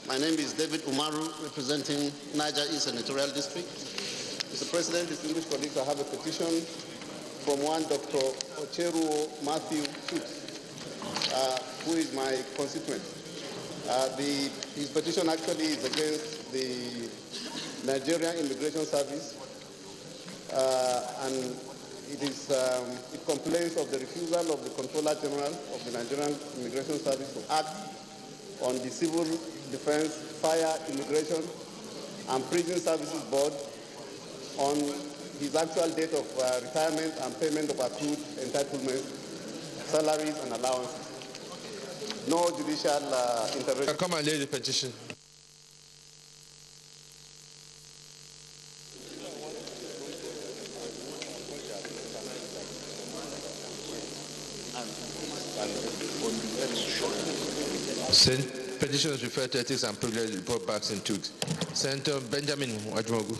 My name is David Umaru, representing Niger East Senatorial District. Mr. President, distinguished colleagues, I have a petition from one Dr. Ocheruo Matthew Fuchs, who is my constituent. His petition actually is against the Nigerian Immigration Service, and it complains of the refusal of the Controller General of the Nigerian Immigration Service to act on the Civil Defense, Fire, Immigration, and Prison Services Board on his actual date of retirement and payment of accrued entitlements, salaries, and allowances. No judicial intervention. Come and lay the petition. Petition is referred to ethics and privilege, report back in 2 weeks. Senator Benjamin Wajimogu.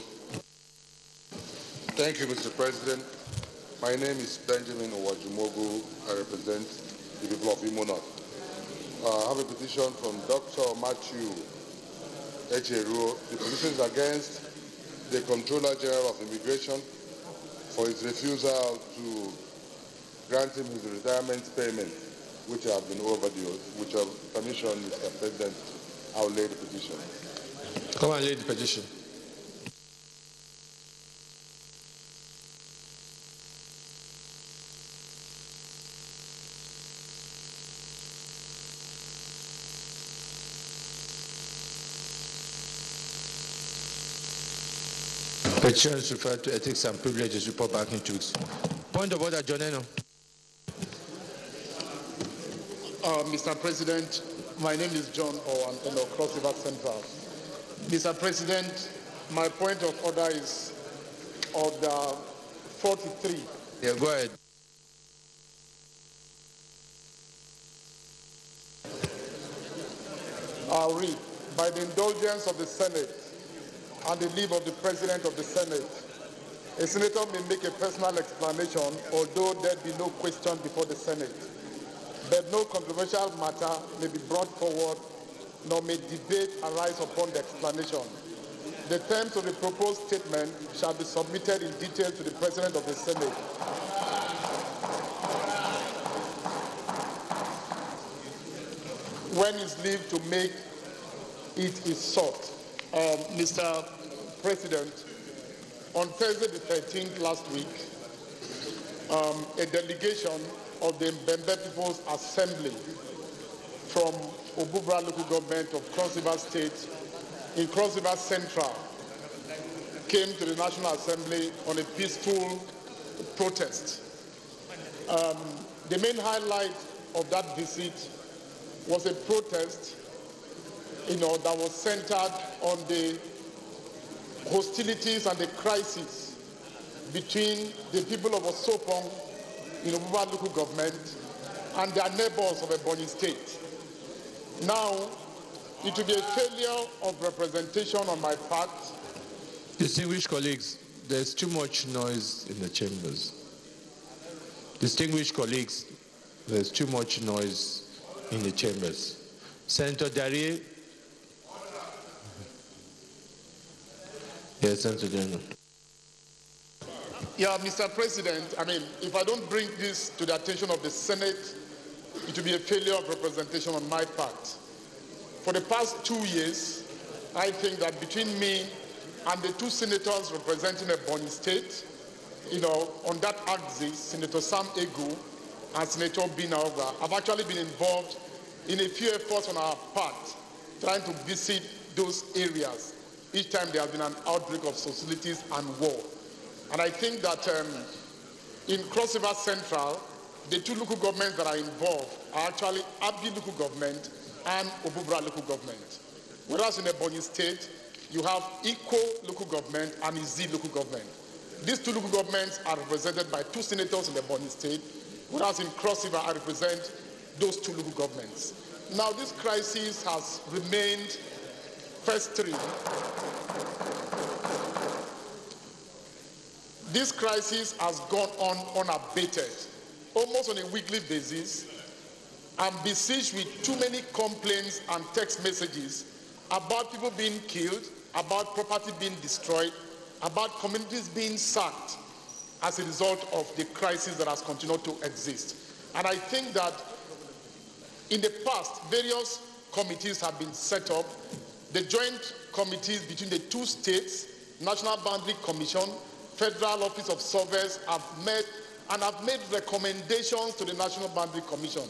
Thank you, Mr. President. My name is Benjamin Owajimogu. I represent the people of Imo North. I have a petition from Dr. Matthew Echeruo. The petition is against the Controller General of Immigration for his refusal to grant him his retirement payment, which have been overdue, which have permission, Mr. President. I will lay the petition. Come and lay the petition. Petition is referred to ethics and privileges, report back in 2 weeks. Point of order, John Eno. Mr. President, my name is John Owanteno, Cross River Central. Mr. President, my point of order is order 43. Yeah, go ahead. I'll read. By the indulgence of the Senate and the leave of the President of the Senate, a senator may make a personal explanation, although there be no question before the Senate. But no controversial matter may be brought forward, nor may debate arise upon the explanation. The terms of the proposed statement shall be submitted in detail to the President of the Senate. When is leave to make it is sought? Mr. President, on Thursday the 13th last week, a delegation of the Mbembe People's Assembly from Abuja local government of Cross River State in Cross River Central came to the National Assembly on a peaceful protest. The main highlight of that visit was a protest, that was centered on the hostilities and the crisis between the people of Osopong in Abuja local government and their neighbors of Ebonyi State. Now, it will be a failure of representation on my part. Distinguished colleagues, there's too much noise in the chambers. Distinguished colleagues, there's too much noise in the chambers. Senator Darie. Yes, Senator General. Yeah, Mr. President, if I don't bring this to the attention of the Senate, it will be a failure of representation on my part. For the past 2 years, I think that between me and the two senators representing Ebonyi State, on that axis, Senator Sam Egu and Senator Binaoga, have actually been involved in a few efforts on our part, trying to visit those areas each time there has been an outbreak of hostilities and war. And I think that in Cross River Central, the two local governments that are involved are actually Abi local government and Obubra local government. Whereas in Ebonyi State, you have Iko local government and Izi local government. These two local governments are represented by two senators in Ebonyi State, whereas in Cross River I represent those two local governments. Now this crisis has remained festering. This crisis has gone on unabated, almost on a weekly basis, and besieged with too many complaints and text messages about people being killed, about property being destroyed, about communities being sacked as a result of the crisis that has continued to exist. And I think that in the past, various committees have been set up. The joint committees between the two states, National Boundary Commission, Federal Office of Surveys, have met and have made recommendations to the National Boundary Commission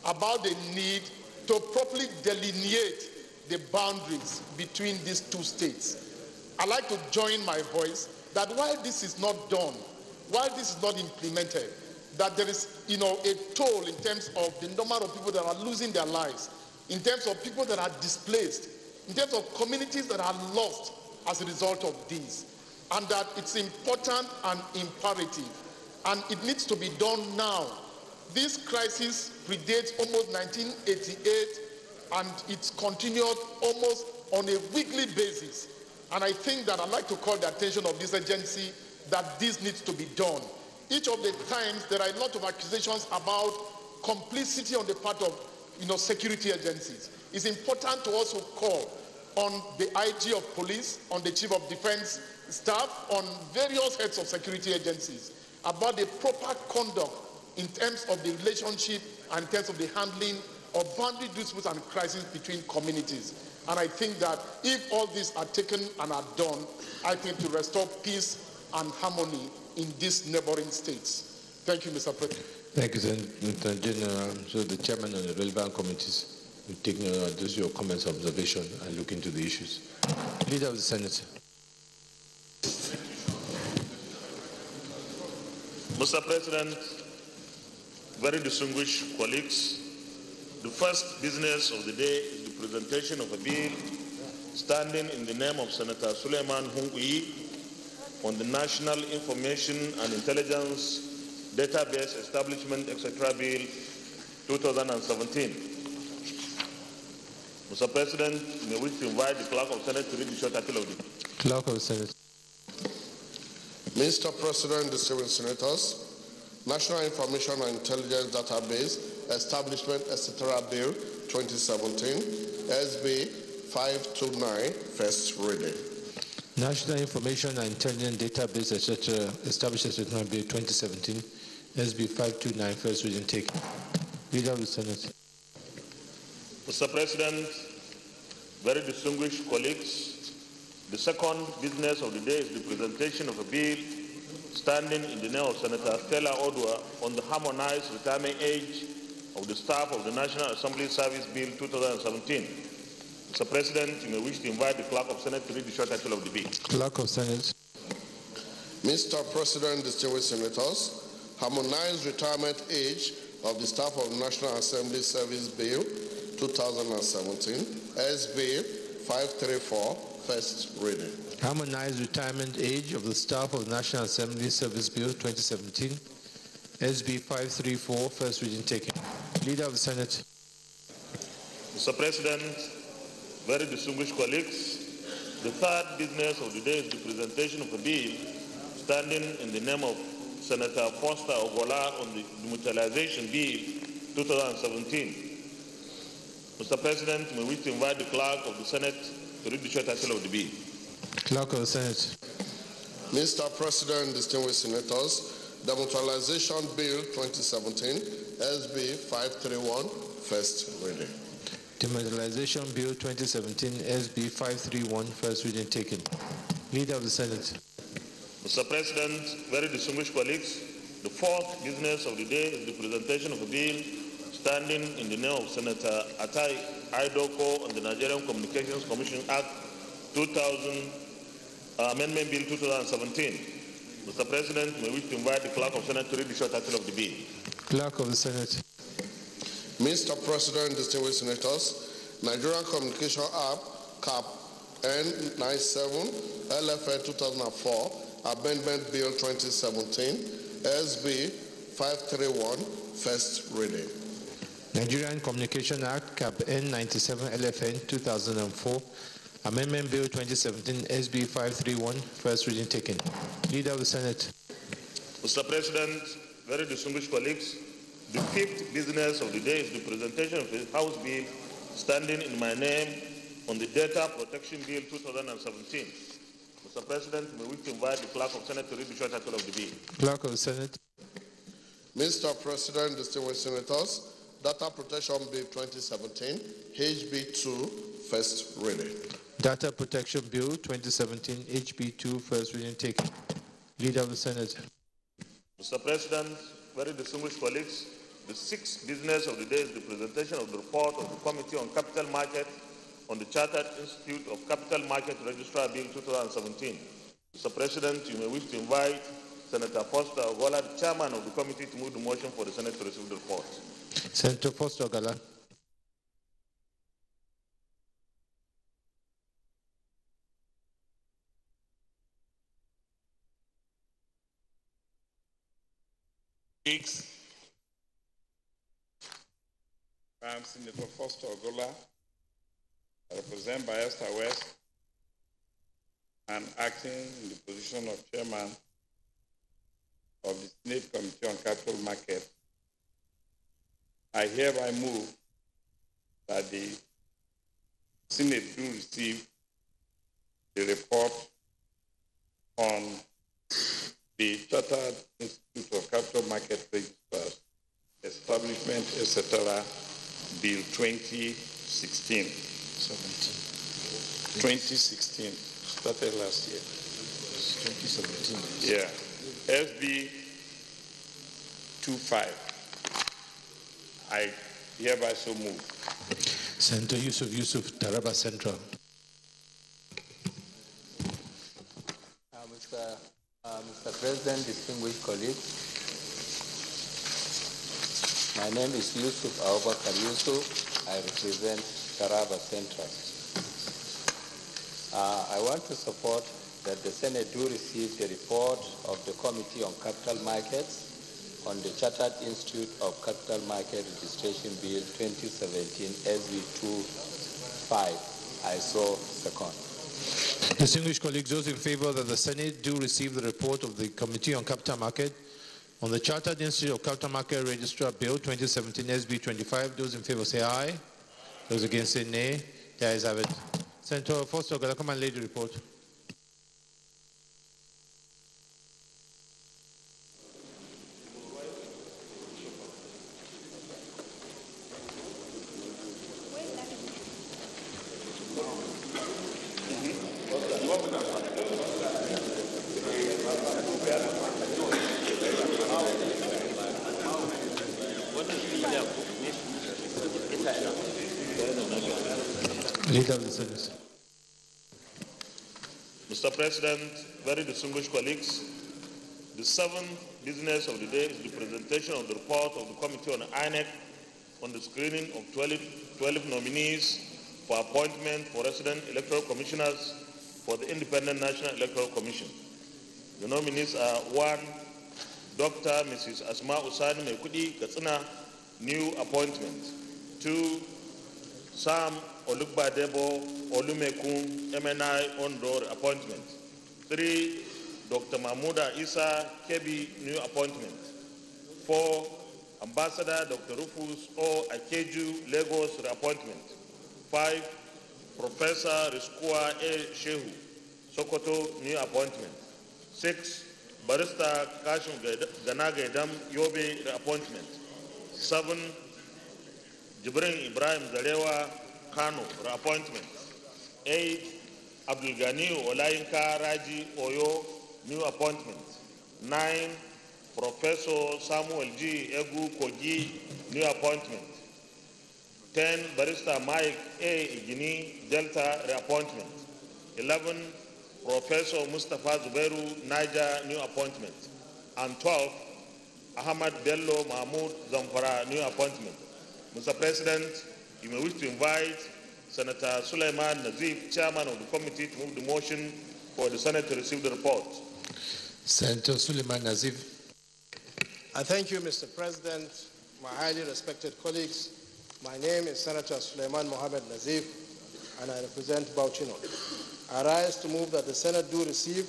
about the need to properly delineate the boundaries between these two states. I'd like to join my voice that while this is not done, while this is not implemented, that there is, a toll in terms of the number of people that are losing their lives, in terms of people that are displaced, in terms of communities that are lost as a result of this, and that it's important and imperative, and it needs to be done now. This crisis predates almost 1988, and it's continued almost on a weekly basis. And I think that I'd like to call the attention of this agency that this needs to be done. Each of the times there are a lot of accusations about complicity on the part of security agencies. It's important to also call on the IG of police, on the chief of defense staff, on various heads of security agencies about the proper conduct in terms of the relationship and in terms of the handling of boundary disputes and crises between communities. And I think that if all these are taken and are done, I think to restore peace and harmony in these neighboring states. Thank you, Mr. President. Thank you, Senator General. So the chairman of the relevant committees will take note of your comments, observation, and look into the issues. Leader of the Senate. Mr. President, very distinguished colleagues, the first business of the day is the presentation of a bill standing in the name of Senator Suleiman Hungui on the National Information and Intelligence Database Establishment, etc. Bill 2017. Mr. President, may we invite the Clerk of the Senate to read the short title of the bill. Clerk of the Senate. Mr. President, distinguished senators, National Information and Intelligence Database Establishment, etc. Bill 2017, SB 529, first reading. National Information and Intelligence Database, etc. Established, etc. Bill 2017, SB 529, first reading taken. Leader of the Senate. Mr. President, very distinguished colleagues, the second business of the day is the presentation of a bill standing in the name of Senator Stella Odua on the harmonized retirement age of the staff of the National Assembly Service Bill 2017. Mr. President, you may wish to invite the Clerk of the Senate to read the short title of the bill. Clerk of Senate. Mr. President, distinguished senators, harmonized retirement age of the staff of the National Assembly Service Bill 2017, SB 534, first reading. Harmonized retirement age of the staff of the National Assembly Service Bill 2017, SB 534, first reading taken. Leader of the Senate. Mr. President, very distinguished colleagues, the third business of the day is the presentation of a bill standing in the name of Senator Foster Ogola on the Demutualization Bill 2017. Mr. President, may we invite the Clerk of the Senate to read the short title of the bill. Clerk of the Senate. Mr. President, distinguished senators, Demutualization Bill 2017, SB 531, first reading. Demutualization Bill 2017, SB 531, first reading taken. Leader of the Senate. Mr. President, very distinguished colleagues, the fourth business of the day is the presentation of a bill standing in the name of Senator Atai Aidoko on the Nigerian Communications Commission Act 2000, Amendment Bill 2017. Mr. President, may we invite the Clerk of the Senate to read the short title of the bill. Clerk of the Senate. Mr. President, distinguished senators, Nigerian Communication Act, CAP N97, LFA 2004, Amendment Bill 2017, SB 531, first reading. Nigerian Communication Act, CAP N97, LFN 2004, Amendment Bill 2017, SB 531, first reading taken. Leader of the Senate. Mr. President, very distinguished colleagues, the fifth business of the day is the presentation of a House bill standing in my name on the Data Protection Bill 2017. Mr. President, may we invite the Clerk of the Senate to read the short title of the bill. Clerk of the Senate. Mr. President, distinguished senators, Data Protection Bill 2017, HB2, first reading. Data Protection Bill 2017, HB2, first reading taken. Leader of the Senate. Mr. President, very distinguished colleagues, the sixth business of the day is the presentation of the report of the Committee on Capital Market on the Chartered Institute of Capital Market Registrar Bill 2017. Mr. President, you may wish to invite Senator Foster Ogola, the chairman of the committee, to move the motion for the Senate to receive the report. Senator Foster Ogola. I'm Senator Foster Ogola. I represent Bayelsa West and acting in the position of chairman of the Senate Committee on Capital Market. I hereby move that the Senate do receive the report on the Chartered Institute of Capital Market Registrars Establishment, etc., Bill 2016. 2016, started last year. 2017. Yeah. SB 25. I hereby so move. Senator Yusuf, Taraba Central. Mr. President, distinguished colleagues, my name is Yusuf Abubakar Yusuf. I represent Taraba Central. I want to support that the Senate do receive the report of the Committee on Capital Markets on the Chartered Institute of Capital Market Registration Bill 2017 SB25. I so second. Distinguished colleagues, those in favor that the Senate do receive the report of the Committee on Capital Market on the Chartered Institute of Capital Market Registrar Bill 2017 SB25, those in favor say aye. Those against say nay. The ayes have it. Senator Foster, come and lay the report. Leader of the Senate. Mr. President, very distinguished colleagues, the seventh business of the day is the presentation of the report of the Committee on INEC on the screening of 12 nominees for appointment for resident electoral commissioners for the Independent National Electoral Commission. The nominees are 1. Dr. Mrs. Asma Usani Mekudi Katsina, new appointment. 2. Sam Olugbadebo Olumekun MNI Ondor appointment. 3. Dr. Mahmouda Isa Kebi new appointment. 4. Ambassador Dr. Rufus O. Akeju Lagos reappointment. 5. Professor Riskua A. Shehu Sokoto new appointment. 6. Barrister Kashim Ganagedam Yobe reappointment. 7. Jibrin Ibrahim Zarewa Kano reappointment. 8. Abdul Ghani Olayinka Raji Oyo new appointment. 9. Professor Samuel G. Egu Kogi new appointment. 10. Barrister Mike A. Igini Delta reappointment. 11. Professor Mustafa Zubairu Niger new appointment. And 12. Ahmad Bello Mahmoud Zamfara new appointment. Mr. President, you may wish to invite Senator Suleiman Nazif, Chairman of the committee, to move the motion for the Senate to receive the report. Senator Suleiman Nazif. I thank you, Mr. President, my highly respected colleagues. My name is Senator Suleiman Mohammed Nazif, and I represent Bauchi North. I rise to move that the Senate do receive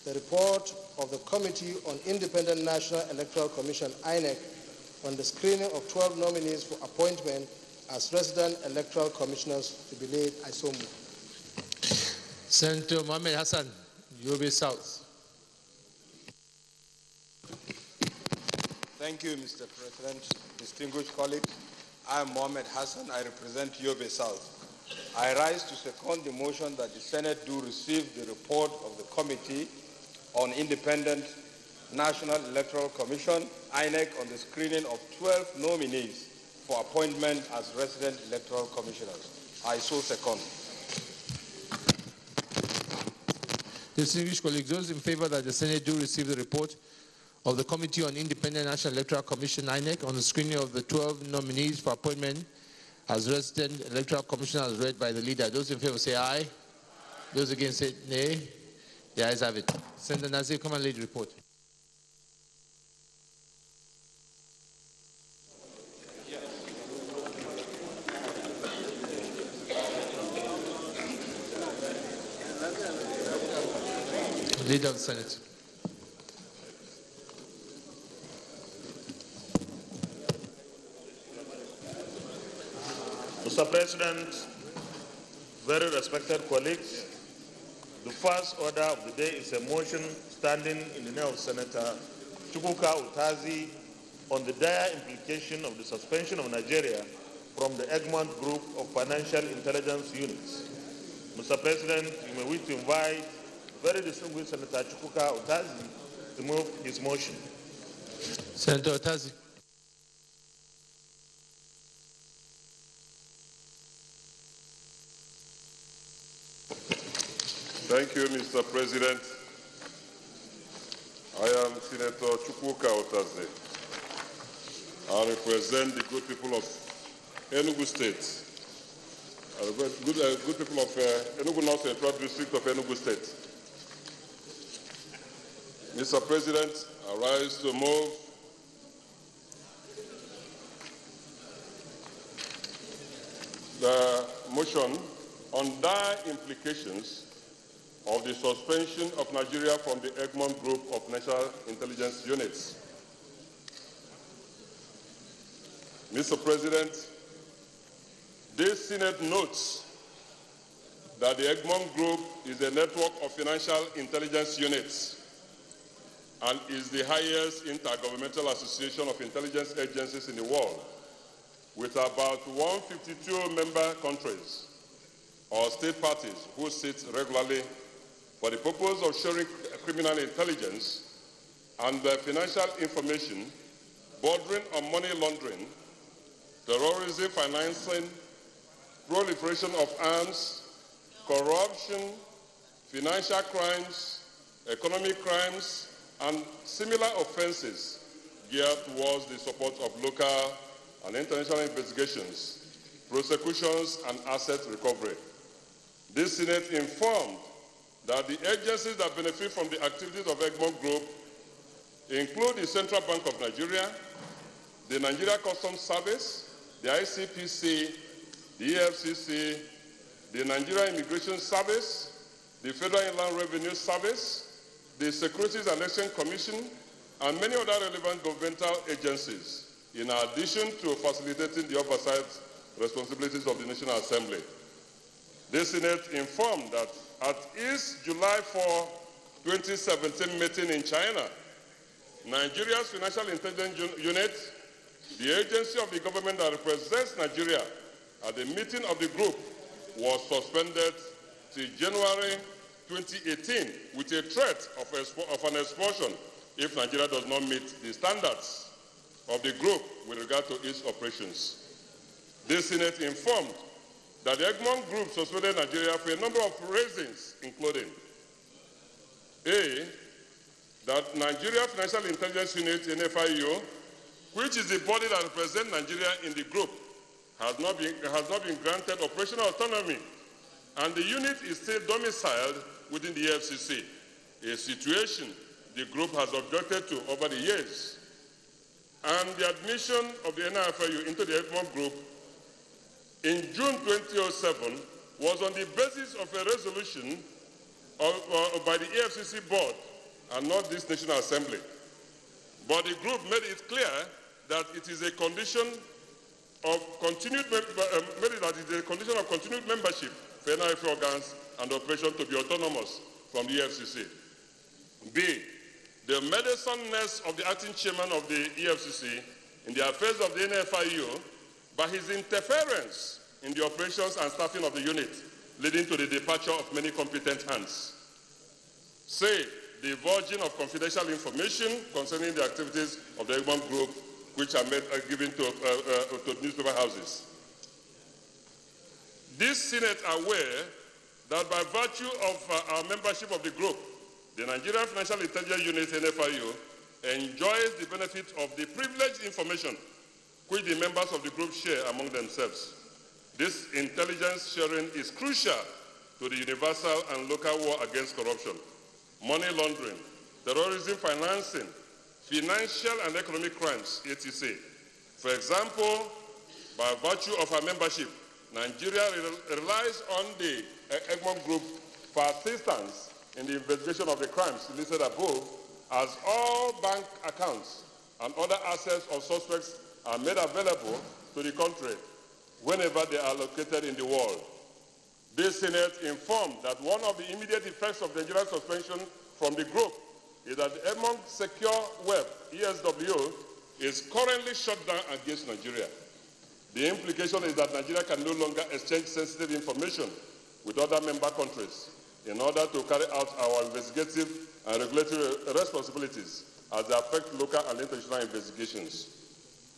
the report of the Committee on Independent National Electoral Commission, INEC, on the screening of 12 nominees for appointment as resident electoral commissioners to be laid. I so move. Senator Mohammed Hassan, Yobe South. Thank you, Mr. President. Distinguished colleagues, I am Mohammed Hassan. I represent Yobe South. I rise to second the motion that the Senate do receive the report of the Committee on Independent National Electoral Commission, INEC, on the screening of 12 nominees for appointment as resident electoral commissioners. I so second. Distinguished colleagues, those in favor that the Senate do receive the report of the Committee on Independent National Electoral Commission, INEC, on the screening of the 12 nominees for appointment as resident electoral commissioners as read by the leader. Those in favor say aye. Those against say nay. The ayes have it. Senator Nazir, come and lead the report. Leader of the Senate. Mr. President, very respected colleagues, the first order of the day is a motion standing in the name of Senator Chukwuka Utazi on the dire implication of the suspension of Nigeria from the Egmont Group of Financial Intelligence Units. Mr. President, you may wish to invite very distinguished Senator Chukwuka Utazi to move his motion. Senator Utazi. Thank you, Mr. President. I am Senator Chukwuka Utazi. I represent the good people of Enugu State. Good people of Enugu North Central District of Enugu State. Mr. President, I rise to move the motion on dire implications of the suspension of Nigeria from the Egmont Group of National Intelligence Units. Mr. President, this Senate notes that the Egmont Group is a network of financial intelligence units and is the highest intergovernmental association of intelligence agencies in the world, with about 152 member countries or state parties who sit regularly for the purpose of sharing criminal intelligence and financial information bordering on money laundering, terrorism financing, proliferation of arms, corruption, financial crimes, economic crimes, and similar offenses geared towards the support of local and international investigations, prosecutions, and asset recovery. This Senate informed that the agencies that benefit from the activities of Egmont Group include the Central Bank of Nigeria, the Nigeria Customs Service, the ICPC, the EFCC, the Nigeria Immigration Service, the Federal Inland Revenue Service, the Securities and Exchange Commission, and many other relevant governmental agencies, in addition to facilitating the oversight responsibilities of the National Assembly. The Senate informed that at its July 4, 2017 meeting in China, Nigeria's Financial Intelligence Unit, the agency of the government that represents Nigeria at the meeting of the group, was suspended till January 2018 with a threat of an expulsion if Nigeria does not meet the standards of the group with regard to its operations. The Senate informed that the Egmont Group suspended Nigeria for a number of reasons, including A, that Nigeria Financial Intelligence Unit, NFIU, which is the body that represents Nigeria in the group, has not been granted operational autonomy, and the unit is still domiciled within the FCC, a situation the group has objected to over the years. And the admission of the NFIU into the Egmont Group in June 2007 was on the basis of a resolution by the EFCC board and not this National Assembly. But the group made it clear that it is a condition of continued membership for NFIU organs and operation to be autonomous from the EFCC. B, the meddlesomeness of the acting chairman of the EFCC in the affairs of the NFIU by his interference in the operations and staffing of the unit, leading to the departure of many competent hands. C, the divulging of confidential information concerning the activities of the Egmont Group, which are given to newspaper houses. This Senate aware that by virtue of our membership of the group, the Nigerian Financial Intelligence Unit, NFIU, enjoys the benefit of the privileged information which the members of the group share among themselves. This intelligence sharing is crucial to the universal and local war against corruption, money laundering, terrorism financing, financial and economic crimes, etc. For example, by virtue of our membership, Nigeria relies on the Egmont Group for assistance in the investigation of the crimes listed above, as all bank accounts and other assets of suspects are made available to the country whenever they are located in the world. This Senate informed that one of the immediate effects of Nigeria's suspension from the group is that the Egmont Secure Web, ESW, is currently shut down against Nigeria. The implication is that Nigeria can no longer exchange sensitive information with other member countries in order to carry out our investigative and regulatory responsibilities as they affect local and international investigations.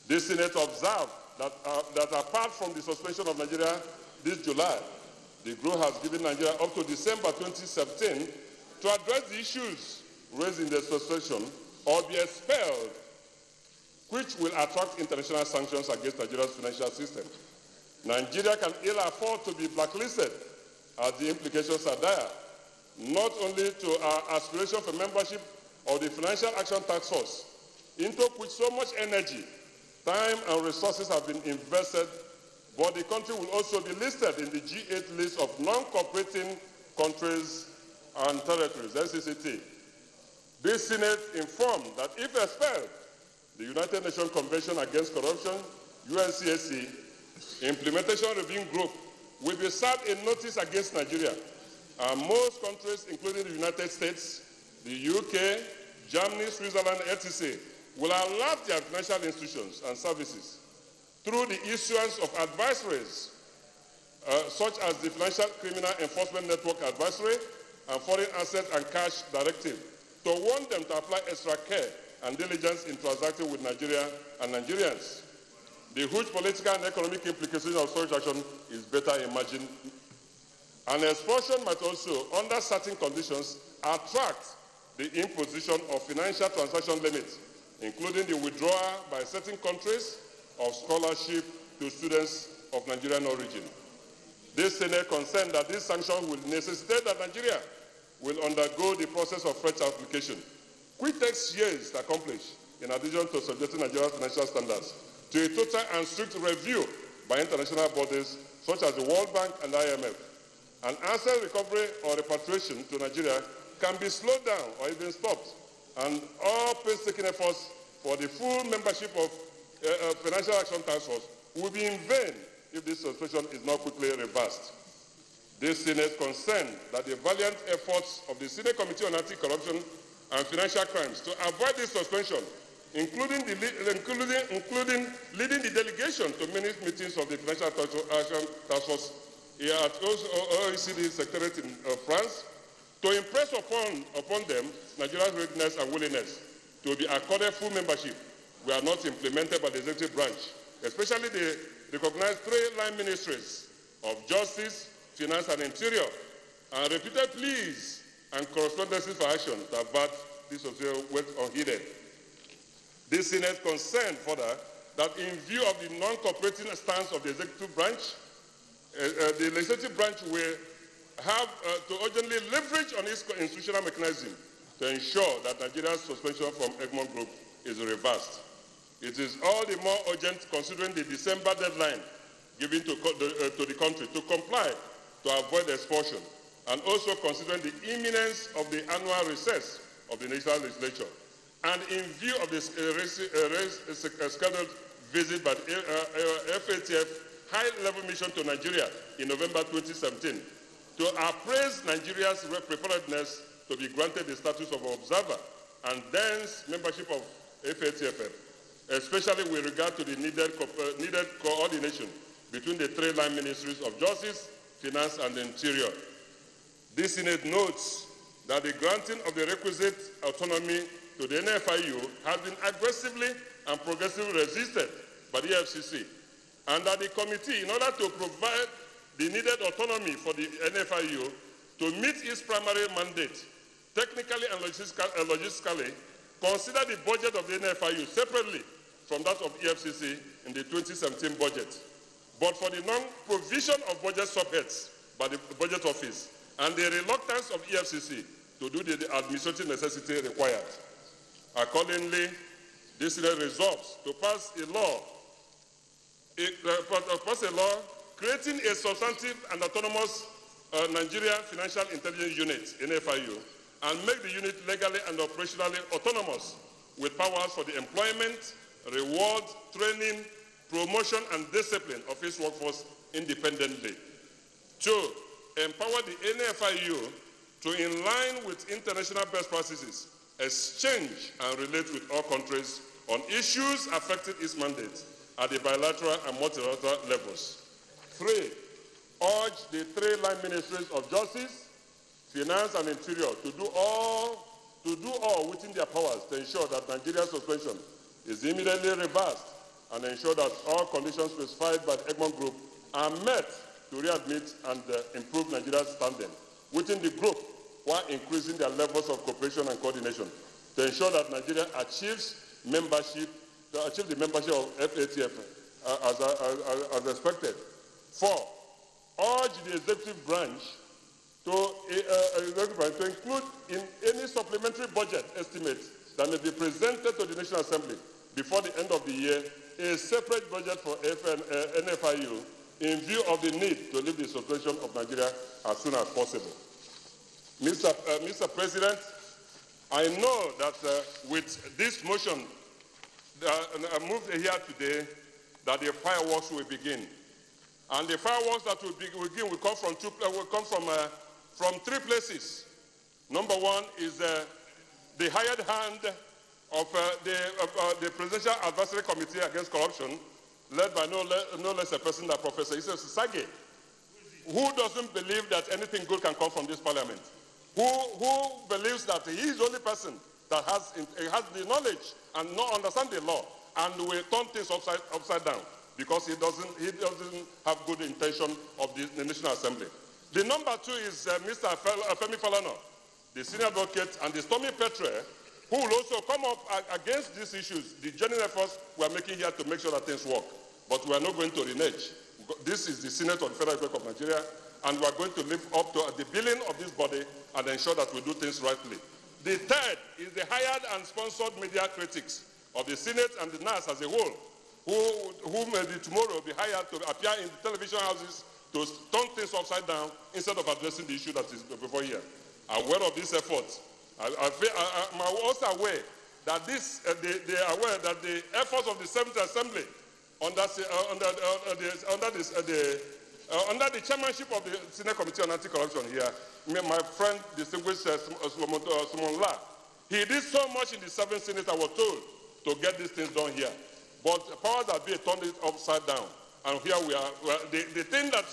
This Senate observed that apart from the suspension of Nigeria this July, the group has given Nigeria up to December 2017 to address the issues raised in the suspension or be expelled, which will attract international sanctions against Nigeria's financial system. Nigeria can ill afford to be blacklisted, as the implications are dire, not only to our aspiration for membership of the Financial Action Task Force, into which so much energy, time, and resources have been invested, but the country will also be listed in the G8 list of non-cooperating countries and territories, NCCT. This Senate informed that if expelled, the United Nations Convention Against Corruption, UNCAC, Implementation Review Group, will be served a notice against Nigeria. And most countries, including the United States, the UK, Germany, Switzerland, etc., will allow their financial institutions and services through the issuance of advisories, such as the Financial Criminal Enforcement Network Advisory and Foreign Asset and Cash Directive, to warn them to apply extra care and diligence in transacting with Nigeria and Nigerians. The huge political and economic implications of such action is better imagined. An expulsion might also, under certain conditions, attract the imposition of financial transaction limits, including the withdrawal by certain countries of scholarship to students of Nigerian origin. This Senate concerned that this sanction will necessitate that Nigeria will undergo the process of fresh application, which takes years to accomplish, in addition to subjecting Nigeria's financial standards to a total and strict review by international bodies such as the World Bank and IMF. An asset recovery or repatriation to Nigeria can be slowed down or even stopped, and all painstaking efforts for the full membership of Financial Action Task Force will be in vain if this suspension is not quickly reversed. This Senate concerned that the valiant efforts of the Senate Committee on Anti-Corruption and Financial Crimes to avoid this suspension, including leading the delegation to many meetings of the Financial Action Task Force here at OECD Secretariat in France, to impress upon them Nigeria's readiness and willingness to be accorded full membership, were not implemented by the executive branch, especially the recognized three-line ministries of Justice, Finance, and Interior, and repeated pleas and correspondences for action to avert this went unheeded. This Senate concerned further that in view of the non-cooperating stance of the executive branch, the legislative branch will have to urgently leverage on its institutional mechanism to ensure that Nigeria's suspension from Egmont Group is reversed. It is all the more urgent considering the December deadline given to the country to comply to avoid expulsion, and also considering the imminence of the annual recess of the national legislature, and in view of the scheduled visit by the FATF high-level mission to Nigeria in November 2017 to appraise Nigeria's preparedness to be granted the status of observer and thence membership of FATF, especially with regard to the needed coordination between the three-line ministries of Justice, Finance, and Interior. This Senate notes that the granting of the requisite autonomy to the NFIU has been aggressively and progressively resisted by the FCC, and that the committee, in order to provide the needed autonomy for the NFIU to meet its primary mandate, technically and logistically, consider the budget of the NFIU separately from that of EFCC in the 2017 budget. But for the non-provision of budget subheads by the Budget Office and the reluctance of EFCC to do the administrative necessity required. Accordingly, this resolves to pass a law creating a substantive and autonomous Nigeria Financial Intelligence Unit, NFIU, and make the unit legally and operationally autonomous with powers for the employment, reward, training, promotion, and discipline of its workforce independently. 2, empower the NFIU to, in line with international best practices, exchange and relate with all countries on issues affecting its mandate at the bilateral and multilateral levels. 3, urge the three-line ministries of Justice, Finance, and Interior to do all within their powers to ensure that Nigeria's suspension is immediately reversed and ensure that all conditions specified by the Egmont Group are met to readmit and improve Nigeria's standing within the group while increasing their levels of cooperation and coordination to ensure that Nigeria achieves the membership of FATF as expected. 4, urge the executive branch to include in any supplementary budget estimate that may be presented to the National Assembly before the end of the year a separate budget for NFIU in view of the need to lift the situation of Nigeria as soon as possible. Mr. President, I know that with this motion moved here today, that the fireworks will begin. And the fireworks that will begin will come from three places. Number one is the hired hand of the Presidential Advisory Committee Against Corruption, led by no less a person than Professor Issa Sisage, who doesn't believe that anything good can come from this parliament, who believes that he is the only person that has the knowledge and understand the law and will turn things upside down because he doesn't have good intention of the National Assembly. The number two is Mr. Femi Falana, the senior advocate, and the Stormy Petre, who will also come up against these issues, the genuine efforts we are making here to make sure that things work. But we are not going to renege. This is the Senate of the Federal Republic of Nigeria, and we are going to live up to the billing of this body and ensure that we do things rightly. The third is the hired and sponsored media critics of the Senate and the NAS as a whole, who may tomorrow be hired to appear in the television houses to turn things upside down instead of addressing the issue that is before here. Aware of these efforts, I'm also aware that they are aware that the efforts of the 7th Assembly under the chairmanship of the Senate Committee on Anti-Corruption here, my friend, distinguished Solomon La, he did so much in the 7th Senate, I was told, to get these things done here. But powers that be turned it upside down. And here we are. The thing that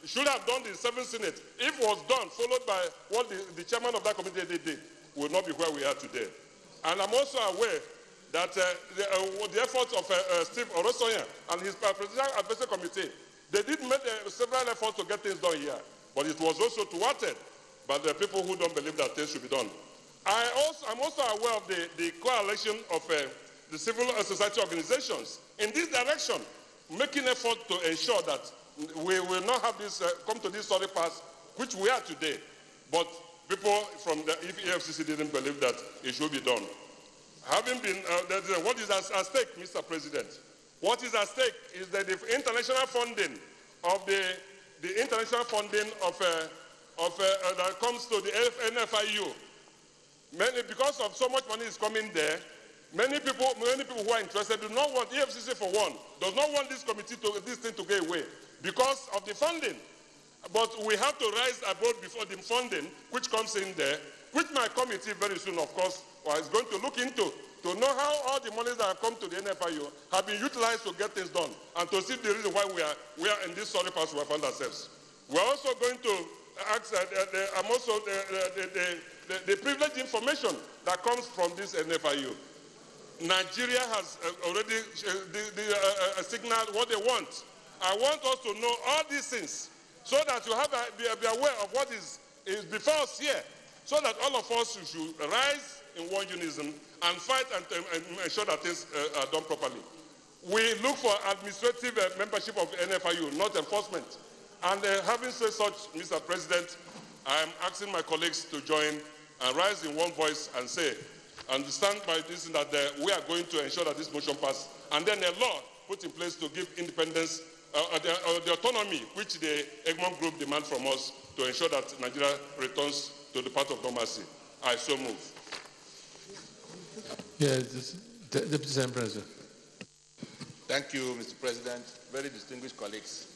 should have done the 7th Senate, if it was done, followed by what the chairman of that committee did, would not be where we are today. And I'm also aware that the efforts of Steve Orosoya and his Presidential Advisory Committee, they did make several efforts to get things done here, but it was also thwarted by the people who don't believe that things should be done. I'm also aware of the coalition of the civil society organizations in this direction, making effort to ensure that we will not have this come to this sorry pass, which we are today. But people from the EFCC didn't believe that it should be done. Having been, what is at stake, Mr. President? What is at stake is that the international funding of the international funding of that comes to the NFIU. Because of so much money is coming there, many people who are interested do not want EFCC for one, does not want this thing to go away because of the funding. But we have to rise above before the funding, which comes in there, which my committee very soon, of course, is going to look into, to know how all the monies that have come to the NFIU have been utilized to get things done, and to see the reason why we are in this sorry pass we have found ourselves. We're also going to ask the privileged information that comes from this NFIU. Nigeria has already signaled what they want. I want us to know all these things so that you have be aware of what is before us here, so that all of us should rise in one unison and fight and ensure that things are done properly. We look for administrative membership of NFIU, not enforcement. And having said such, Mr. President, I am asking my colleagues to join and rise in one voice and say, and stand by this, that we are going to ensure that this motion passes, and then a law put in place to give independence, the autonomy which the Egmont group demand from us to ensure that Nigeria returns to the path of normalcy. I so move. Yes, Deputy Senate President. Thank you, Mr. President. Very distinguished colleagues.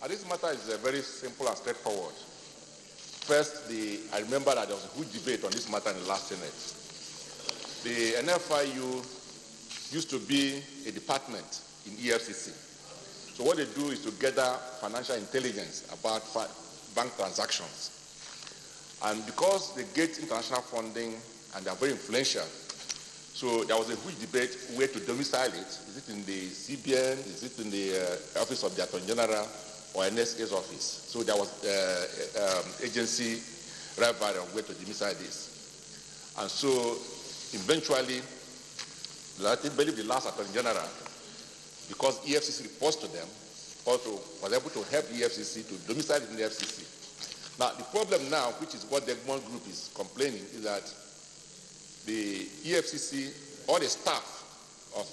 This matter is very simple and straightforward. First, I remember that there was a huge debate on this matter in the last Senate. The NFIU used to be a department in EFCC. So what they do is to gather financial intelligence about bank transactions. And because they get international funding and they are very influential, so there was a huge debate where to domicile it. Is it in the CBN? Is it in the Office of the Attorney General or NSA's office? So there was agency rivalry of where to domicile this. And so eventually, I believe the last Attorney General, because EFCC reports to them, also was able to help the EFCC to domicile it in the FCC. Now, the problem now, which is what the Egmont group is complaining, is that the EFCC, all the staff of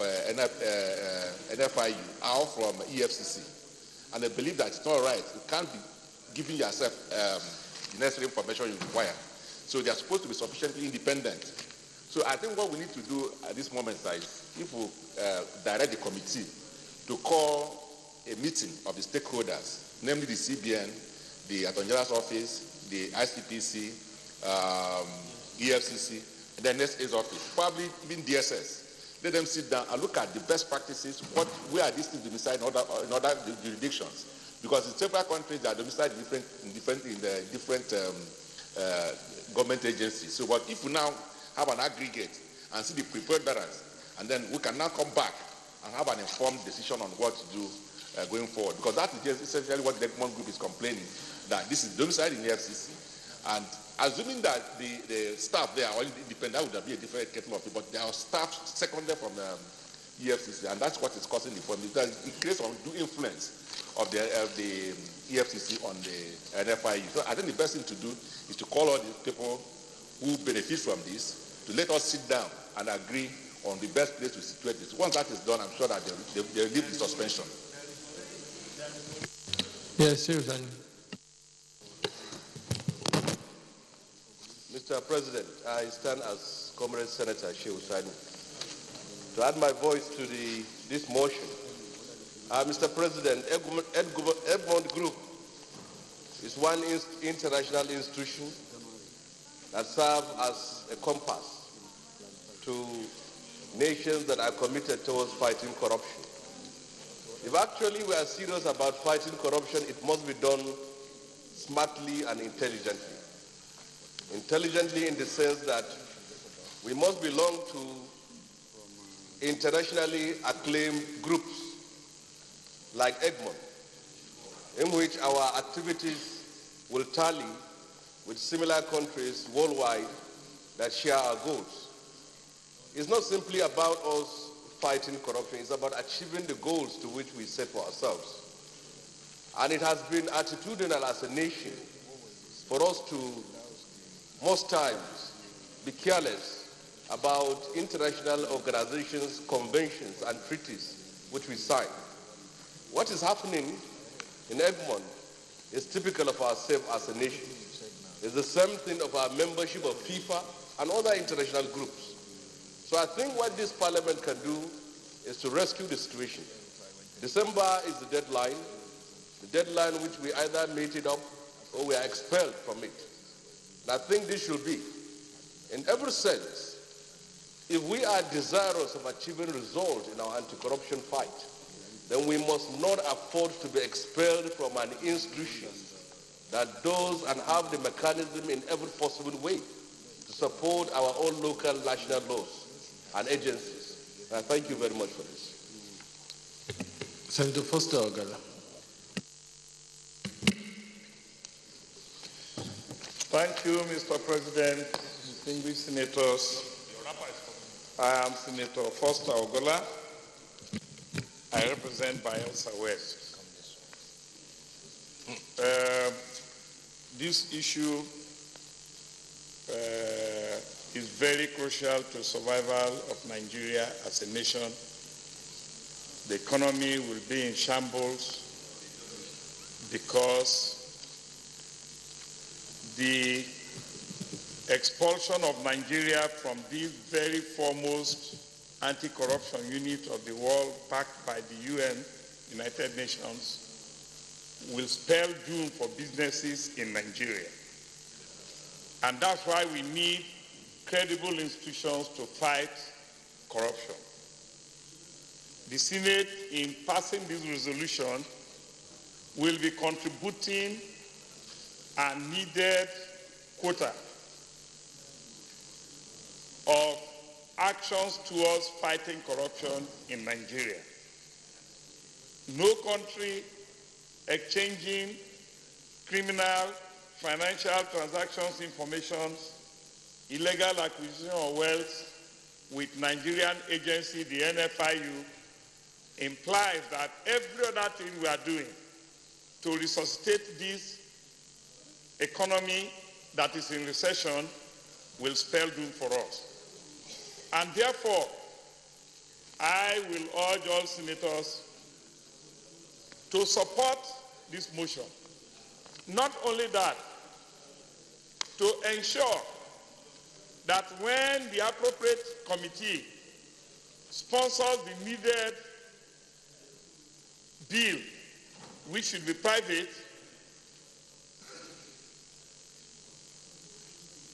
NFIU are all from EFCC. And they believe that it's not right. You can't be giving yourself the necessary information you require. So they are supposed to be sufficiently independent. So I think what we need to do at this moment is, if we direct the committee to call a meeting of the stakeholders, namely the CBN, the Attorney General's Office, the ICPC, EFCC, and the NSA's office, probably even DSS. Let them sit down and look at the best practices, where are these things domiciled in other jurisdictions. Because in several countries, they are domiciled in different government agencies. So, but if we now have an aggregate and see the preponderance, and then we can now come back and have an informed decision on what to do going forward. Because that is just essentially what the Egmont group is complaining, that this is domiciled in the FCC. And assuming that the staff there are all independent, that would be a different kettle of fish, but there are staff seconded from EFCC, and that's what is causing the problem, because it creates undue influence of the EFCC on the NFIU. So I think the best thing to do is to call all the people who benefit from this, to let us sit down and agree on the best place to situate this. Once that is done, I'm sure that they'll leave the suspension. Yes, seriously. Mr. President, I stand as Comrade Senator Shehu Sani to add my voice to this motion. Mr. President, Egmont Group is one international institution that serves as a compass to nations that are committed towards fighting corruption. If actually we are serious about fighting corruption, it must be done smartly and intelligently. Intelligently in the sense that we must belong to internationally acclaimed groups like Egmont, in which our activities will tally with similar countries worldwide that share our goals. It's not simply about us fighting corruption, it's about achieving the goals to which we set for ourselves. And it has been attitudinal as a nation for us to, most times, be careless about international organizations, conventions, and treaties which we sign. What is happening in Egmont is typical of ourselves as a nation. It's the same thing of our membership of FIFA and other international groups. So I think what this parliament can do is to rescue the situation. December is the deadline which we either meet it up or we are expelled from it. And I think this should be, in every sense, if we are desirous of achieving results in our anti-corruption fight, then we must not afford to be expelled from an institution that does and have the mechanism in every possible way to support our own local national laws and agencies. And I thank you very much for this. Senator Foster Ogala. Thank you, Mr. President, distinguished senators. I am Senator Foster Ogala. I represent Bayelsa West. This issue is very crucial to the survival of Nigeria as a nation. The economy will be in shambles because the expulsion of Nigeria from the very foremost anti-corruption unit of the world, backed by the UN, United Nations, will spell doom for businesses in Nigeria. And that's why we need credible institutions to fight corruption. The Senate, in passing this resolution, will be contributing a needed quota of actions towards fighting corruption in Nigeria. No country exchanging criminal, financial transactions information, illegal acquisition of wealth with Nigerian agency, the NFIU, implies that every other thing we are doing to resuscitate this economy that is in recession will spell doom for us. And therefore, I will urge all senators to support this motion. Not only that, to ensure that when the appropriate committee sponsors the needed bill, which should be private,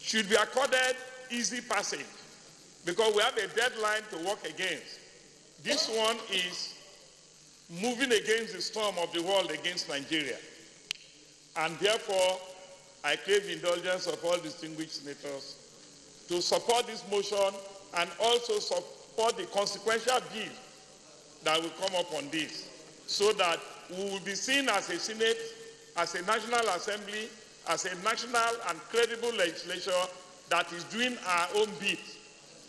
should be accorded easy passage, because we have a deadline to work against. This one is moving against the storm of the world against Nigeria. And therefore, I crave the indulgence of all distinguished senators to support this motion and also support the consequential bill that will come up on this, so that we will be seen as a Senate, as a National Assembly, as a national and credible legislature that is doing our own bit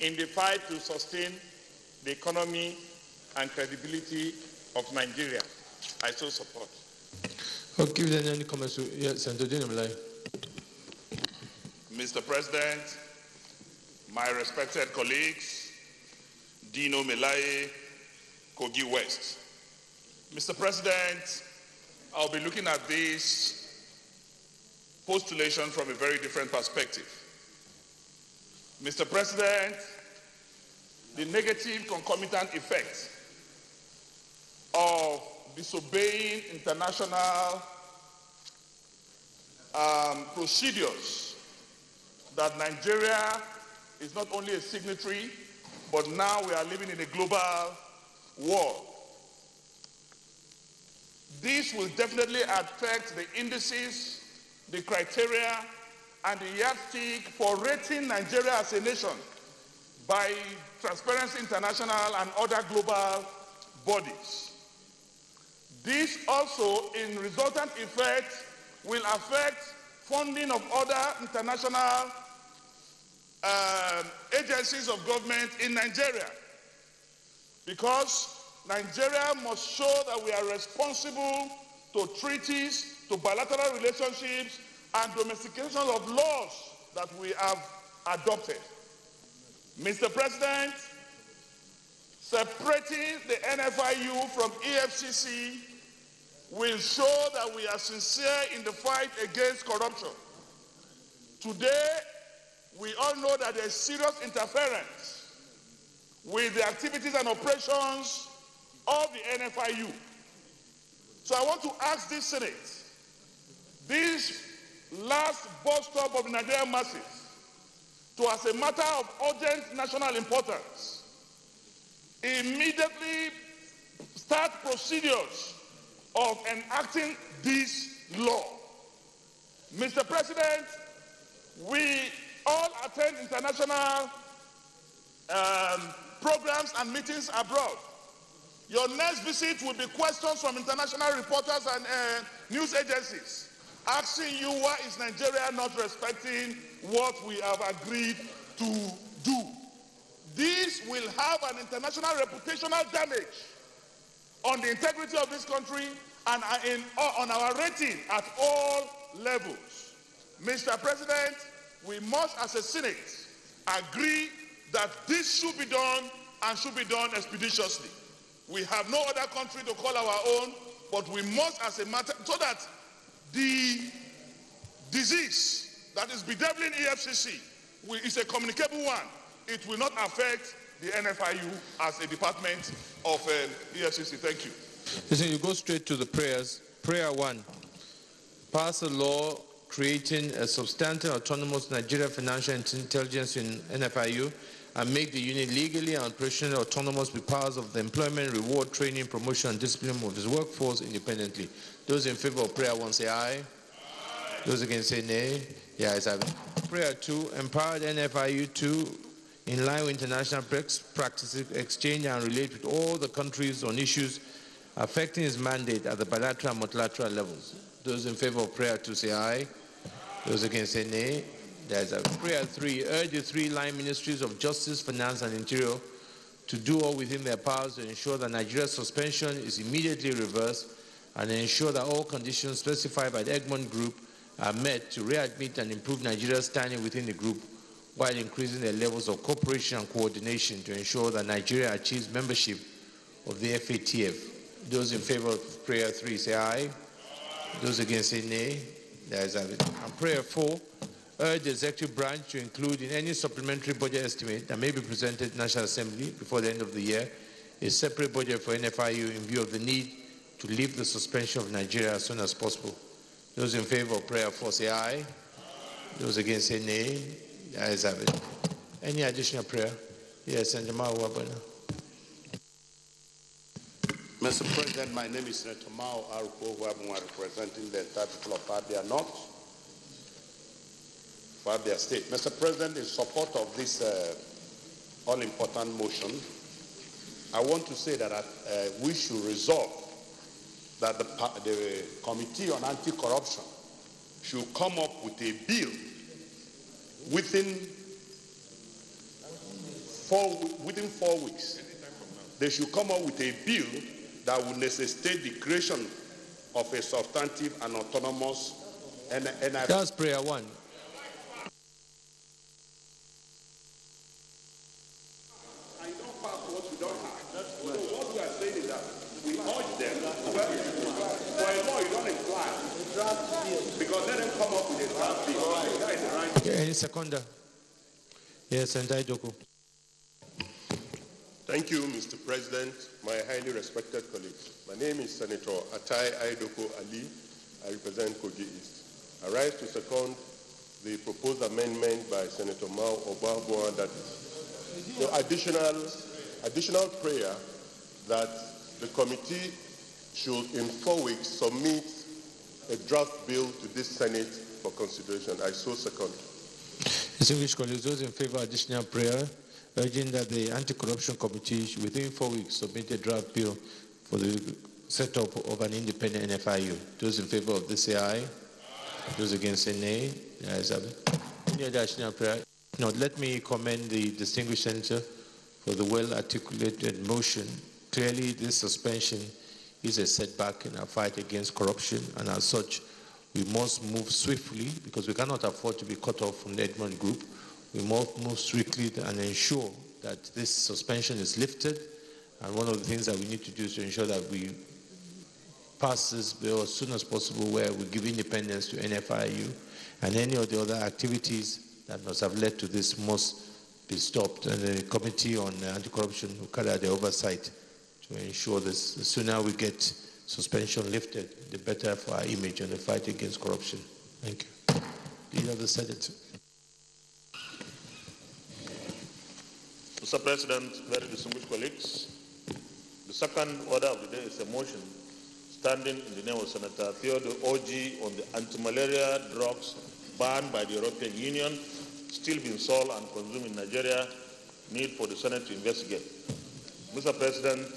in the fight to sustain the economy and credibility of Nigeria. I so support. Okay, then any comments? Yes, Senator Antimalarial. Mr. President, my respected colleagues, Dino Melaye, Kogi West. Mr. President, I'll be looking at this postulation from a very different perspective. Mr. President, the negative concomitant effect of disobeying international procedures that Nigeria is not only a signatory, but now we are living in a global world. This will definitely affect the indices, the criteria, and the yardstick for rating Nigeria as a nation by Transparency International and other global bodies. This also, in resultant effect, will affect funding of other international agencies of government in Nigeria, because Nigeria must show that we are responsible to treaties, to bilateral relationships, and domestication of laws that we have adopted. Mr. President, separating the NFIU from EFCC will show that we are sincere in the fight against corruption. Today, we all know that there is serious interference with the activities and operations of the NFIU. So I want to ask this Senate, this last bus stop of the Nigerian masses, to, as a matter of urgent national importance, immediately start procedures of enacting this law. Mr. President, we all attend international programs and meetings abroad. Your next visit will be questions from international reporters and news agencies asking you why is Nigeria not respecting what we have agreed to do. This will have an international reputational damage on the integrity of this country and on our rating at all levels. Mr. President, we must, as a Senate, agree that this should be done and should be done expeditiously. We have no other country to call our own, but we must, as a matter, so that the disease that is bedeviling EFCC is a communicable one. It will not affect the NFIU as a department of EFCC. Thank you. Listen, you go straight to the prayers. Prayer 1, pass a law creating a substantive autonomous Nigeria Financial Intelligence in NFIU and make the unit legally and operationally autonomous with powers of the employment, reward, training, promotion, and discipline of its workforce independently. Those in favor of prayer 1 say aye. Aye. Those against say nay. The ayes have it. Prayer 2, empower the NFIU to, in line with international practices, exchange and relate with all the countries on issues affecting its mandate at the bilateral and multilateral levels. Those in favor of prayer 2 say aye. Those against say nay. There's a prayer 3, urge the 3 line ministries of Justice, Finance, and Interior to do all within their powers to ensure that Nigeria's suspension is immediately reversed and ensure that all conditions specified by the Egmont Group are met to readmit and improve Nigeria's standing within the group while increasing their levels of cooperation and coordination to ensure that Nigeria achieves membership of the FATF. Those in favor of prayer 3 say aye. Those against say nay. The ayes have it. And prayer 4, urge the executive branch to include in any supplementary budget estimate that may be presented to the National Assembly before the end of the year a separate budget for NFIU in view of the need to lift the suspension of Nigeria as soon as possible. Those in favor of prayer 4 say aye. Those against say nay. The ayes have it. Any additional prayer? Yes, Senator Mao Wabana. Mr. President, my name is Senator Mao Aruko, who I'm representing the entire people of Abia North, for Abia State. Mr. President, in support of this all-important motion, I want to say that we should resolve that the Committee on Anti-Corruption should come up with a bill within 4 weeks. They should come up with a bill that will necessitate the creation of a substantive and autonomous NIF. That's prayer 1. I don't pass what we don't have. So what we are saying is that we urge them, for a law you don't imply, because let them come up with a draft bill. That is the right. Yeah, any seconder? Yes, and Idoko. Thank you, Mr. President, my highly respected colleagues. My name is Senator Atai Aidoko Ali. I represent Kogi East. I rise to second the proposed amendment by Senator Mao Obabua that the additional prayer that the committee should in 4 weeks submit a draft bill to this Senate for consideration. I so second. Distinguished colleagues, those in favor of additional prayer, urging that the Anti-Corruption Committee should within 4 weeks submit a draft bill for the setup of an independent NFIU. Those in favor of this say aye. Those against say nay. The ayes have it. Any additional prayer? No, let me commend the distinguished senator for the well-articulated motion. Clearly, this suspension is a setback in our fight against corruption, and as such, we must move swiftly because we cannot afford to be cut off from the Egmont group. We must move swiftly and ensure that this suspension is lifted. And one of the things that we need to do is to ensure that we pass this bill as soon as possible, where we give independence to NFIU, and any of the other activities that must have led to this must be stopped. And the Committee on Anti-Corruption will carry out the oversight to ensure this. The sooner we get suspension lifted, the better for our image and the fight against corruption. Thank you. Leader of the Senate. Mr. President, very distinguished colleagues, the second order of the day is a motion standing in the name of Senator Theodore Oji on the anti-malaria drugs banned by the European Union, still being sold and consumed in Nigeria, need for the Senate to investigate. Mr. President,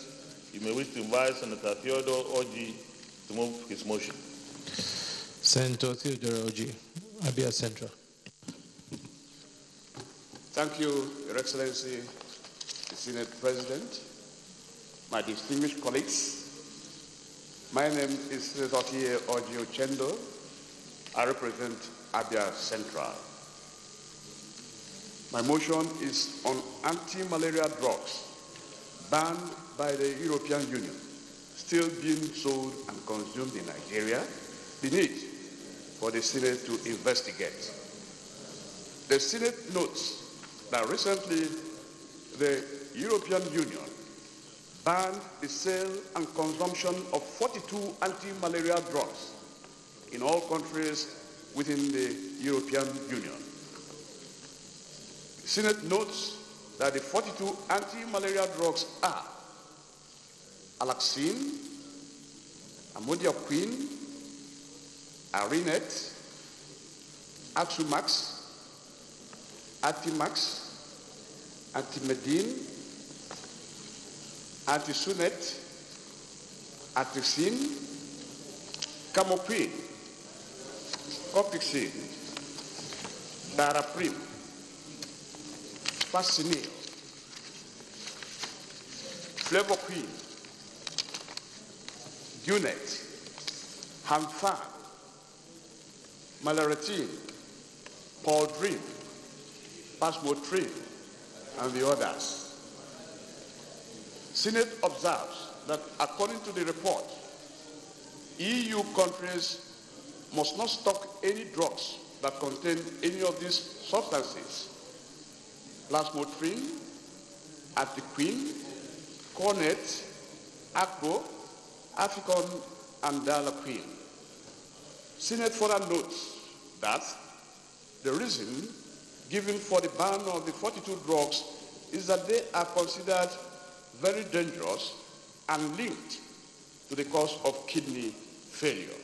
you may wish to invite Senator Theodore Oji to move his motion. Senator Theodore Oji, Abia Central. Thank you, Your Excellency, the Senate President, my distinguished colleagues. My name is Senator Oji Ochendo. I represent Abia Central. My motion is on anti-malaria drugs banned by the European Union, still being sold and consumed in Nigeria. The need for the Senate to investigate. The Senate notes that recently the European Union banned the sale and consumption of 42 anti-malaria drugs in all countries within the European Union. The Senate notes that the 42 anti-malaria drugs are Alaxin, Amodiaquin, Arinet, Axumax, Artimax, Antimedin, Antisunet, Atrixin, Camoquin, Copixin, Daraprim, Fascinil, Flavoquin, Dunet, Hanfan, Malaretine, Paudrin, Pasmotrin, and the others. Senate observes that according to the report, EU countries must not stock any drugs that contain any of these substances: plasmotrin, attiquine, cornet, acro, african, and dilaquine. Senate further notes that the reason given for the ban of the 42 drugs is that they are considered very dangerous and linked to the cause of kidney failure.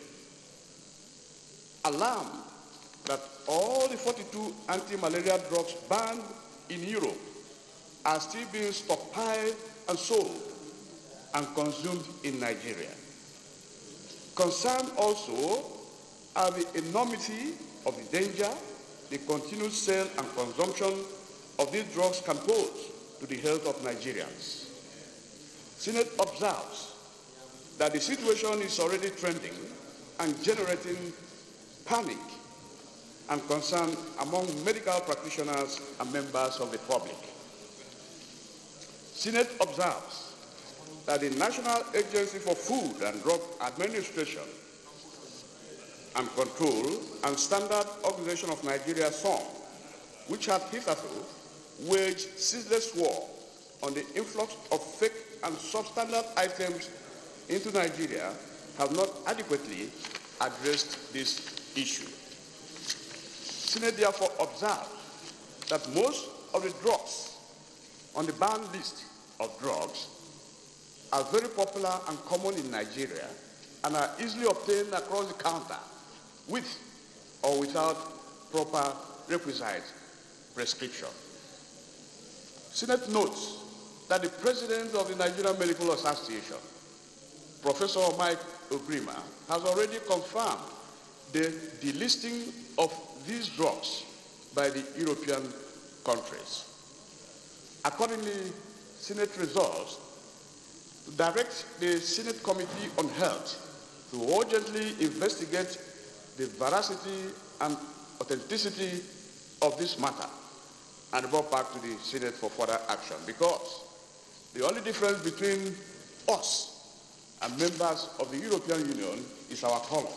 Alarmed that all the 42 anti-malaria drugs banned in Europe are still being stockpiled and sold and consumed in Nigeria. Concerned also are the enormity of the danger the continued sale and consumption of these drugs can pose to the health of Nigerians. Senate observes that the situation is already trending and generating panic and concern among medical practitioners and members of the public. Senate observes that the National Agency for Food and Drug Administration and Control and Standard Organization of Nigeria, SOM, which had hitherto waged ceaseless war on the influx of fake and substandard items into Nigeria, have not adequately addressed this issue. Senate therefore observed that most of the drugs on the banned list of drugs are very popular and common in Nigeria and are easily obtained across the counter with or without proper requisite prescription. Senate notes that the president of the Nigerian Medical Association, Professor Mike Ogrima, has already confirmed the delisting of these drugs by the European countries. Accordingly, Senate resolves to direct the Senate Committee on Health to urgently investigate the veracity and authenticity of this matter and brought back to the Senate for further action, because the only difference between us and members of the European Union is our color.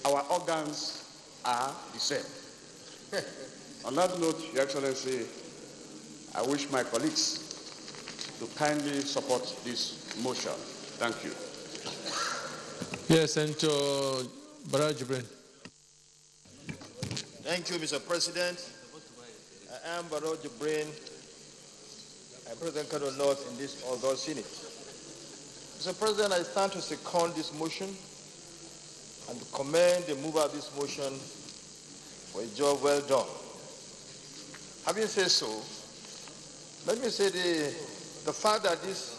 Our organs are the same. On that note, Your Excellency, I wish my colleagues to kindly support this motion. Thank you. Yes, and Baraj Jibrin. Thank you, Mr. President. I am Baraj Jibrin. I represent Kano North in this August Senate. Mr. President, I stand to second this motion and to commend the mover of this motion for a job well done. Having said so, let me say the fact that these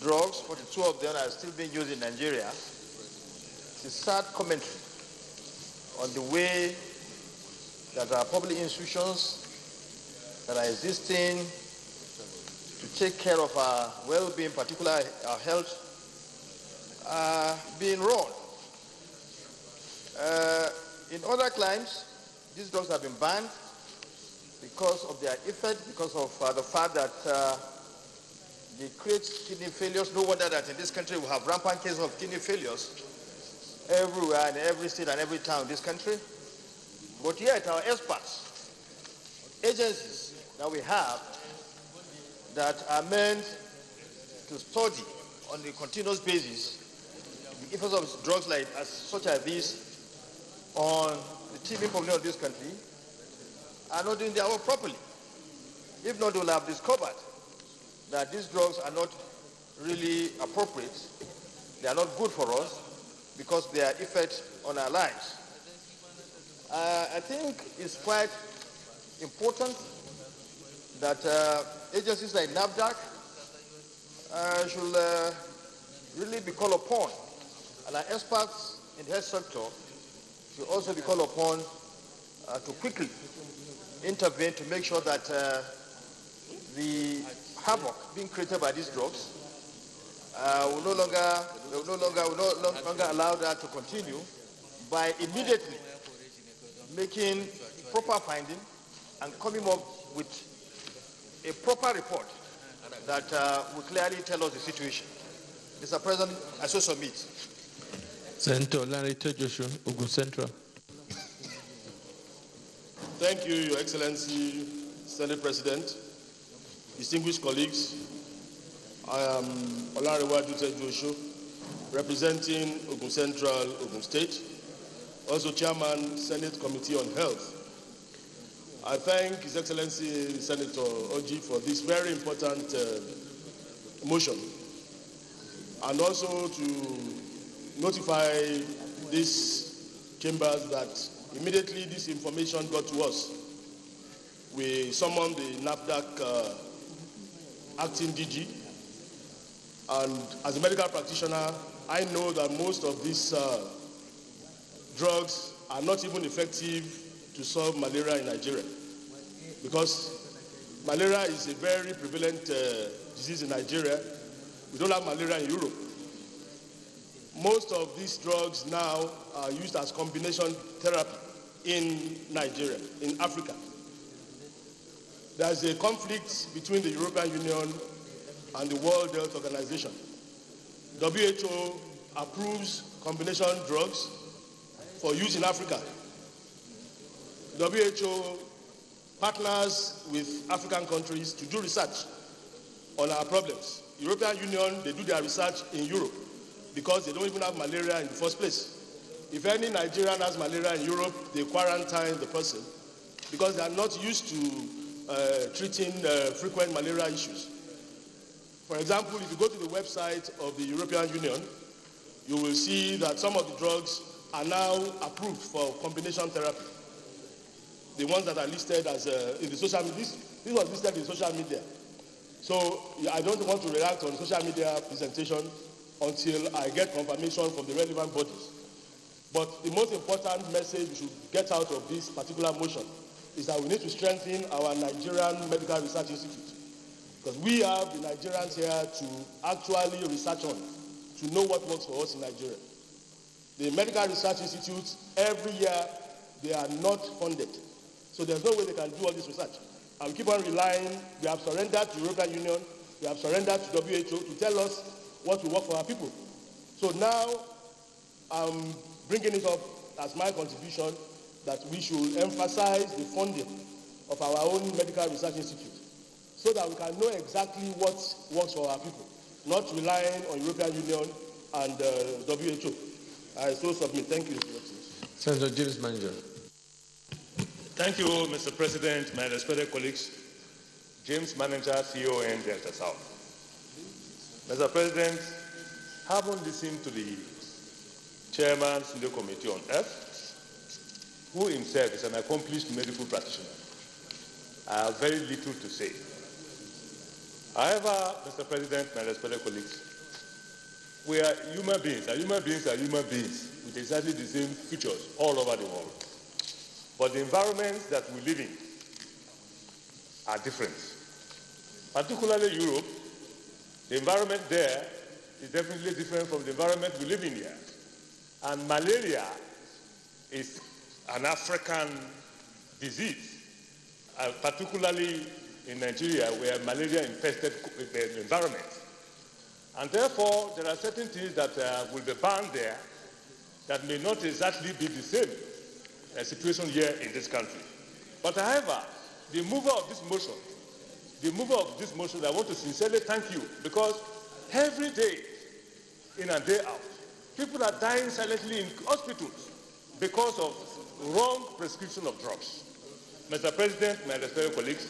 drugs, 42 of them, are still being used in Nigeria, is a sad commentary on the way that our public institutions that are existing to take care of our well-being, particularly our health, are being run. In other climes, these drugs have been banned because of their effect, because of the fact that they create kidney failures. No wonder that in this country we have rampant cases of kidney failures everywhere, in every state and every town in this country. But yet our experts, agencies that we have that are meant to study on a continuous basis the effects of drugs like such as these on the teeming population of this country are not doing their work properly. If not, they will have discovered that these drugs are not really appropriate, they are not good for us because their effect on our lives. I think it's quite important that agencies like NAFDAC should really be called upon, and our experts in the health sector should also be called upon to quickly intervene to make sure that the havoc being created by these drugs will no longer allow that to continue, by immediately making proper finding and coming up with a proper report that will clearly tell us the situation. Mr. President, I so submit. Senator Larry Joshua, Ogun Central. Thank you, Your Excellency, Senate President, distinguished colleagues. I am Olarewaju Joshua, representing Ogun Central, Ogun State, also Chairman, Senate Committee on Health. I thank His Excellency Senator Oji for this very important motion, and also to notify these chambers that immediately this information got to us, we summoned the NAFDAC acting DG, and as a medical practitioner, I know that most of these drugs are not even effective to solve malaria in Nigeria, because malaria is a very prevalent disease in Nigeria. We don't have malaria in Europe. Most of these drugs now are used as combination therapy in Nigeria, in Africa. There's a conflict between the European Union and the World Health Organization. WHO approves combination drugs for use in Africa. WHO partners with African countries to do research on our problems. European Union, they do their research in Europe because they don't even have malaria in the first place. If any Nigerian has malaria in Europe, they quarantine the person because they are not used to treating frequent malaria issues. For example, if you go to the website of the European Union, you will see that some of the drugs are now approved for combination therapy. The ones that are listed as in the social media, this was listed in social media. So I don't want to react on social media presentation until I get confirmation from the relevant bodies. But the most important message we should get out of this particular motion is that we need to strengthen our Nigerian Medical Research Institute, because we have the Nigerians here to actually research on, to know what works for us in Nigeria. The Medical Research Institutes, every year, they are not funded. So there's no way they can do all this research. And we keep on relying, we have surrendered to the European Union, we have surrendered to WHO to tell us what will work for our people. So now, I'm bringing it up as my contribution that we should emphasize the funding of our own Medical Research Institute so that we can know exactly what works for our people, not relying on European Union and WHO. I so submit. Thank you. Senator James Manager. Thank you, Mr. President, my respected colleagues. James Manager, CON Delta South. Mr. President, having listened to the Chairman of the Committee on Health, who himself is an accomplished medical practitioner, I have very little to say. However, Mr. President, my respected colleagues, we are human beings, and human beings are human beings with exactly the same features all over the world. But the environments that we live in are different. Particularly Europe, the environment there is definitely different from the environment we live in here. And malaria is an African disease, particularly in Nigeria, where malaria infested the environment. And therefore, there are certain things that will be banned there that may not exactly be the same situation here in this country. But however, the mover of this motion, I want to sincerely thank you, because every day, in and day out, people are dying silently in hospitals because of wrong prescription of drugs. Mr. President, my respected colleagues,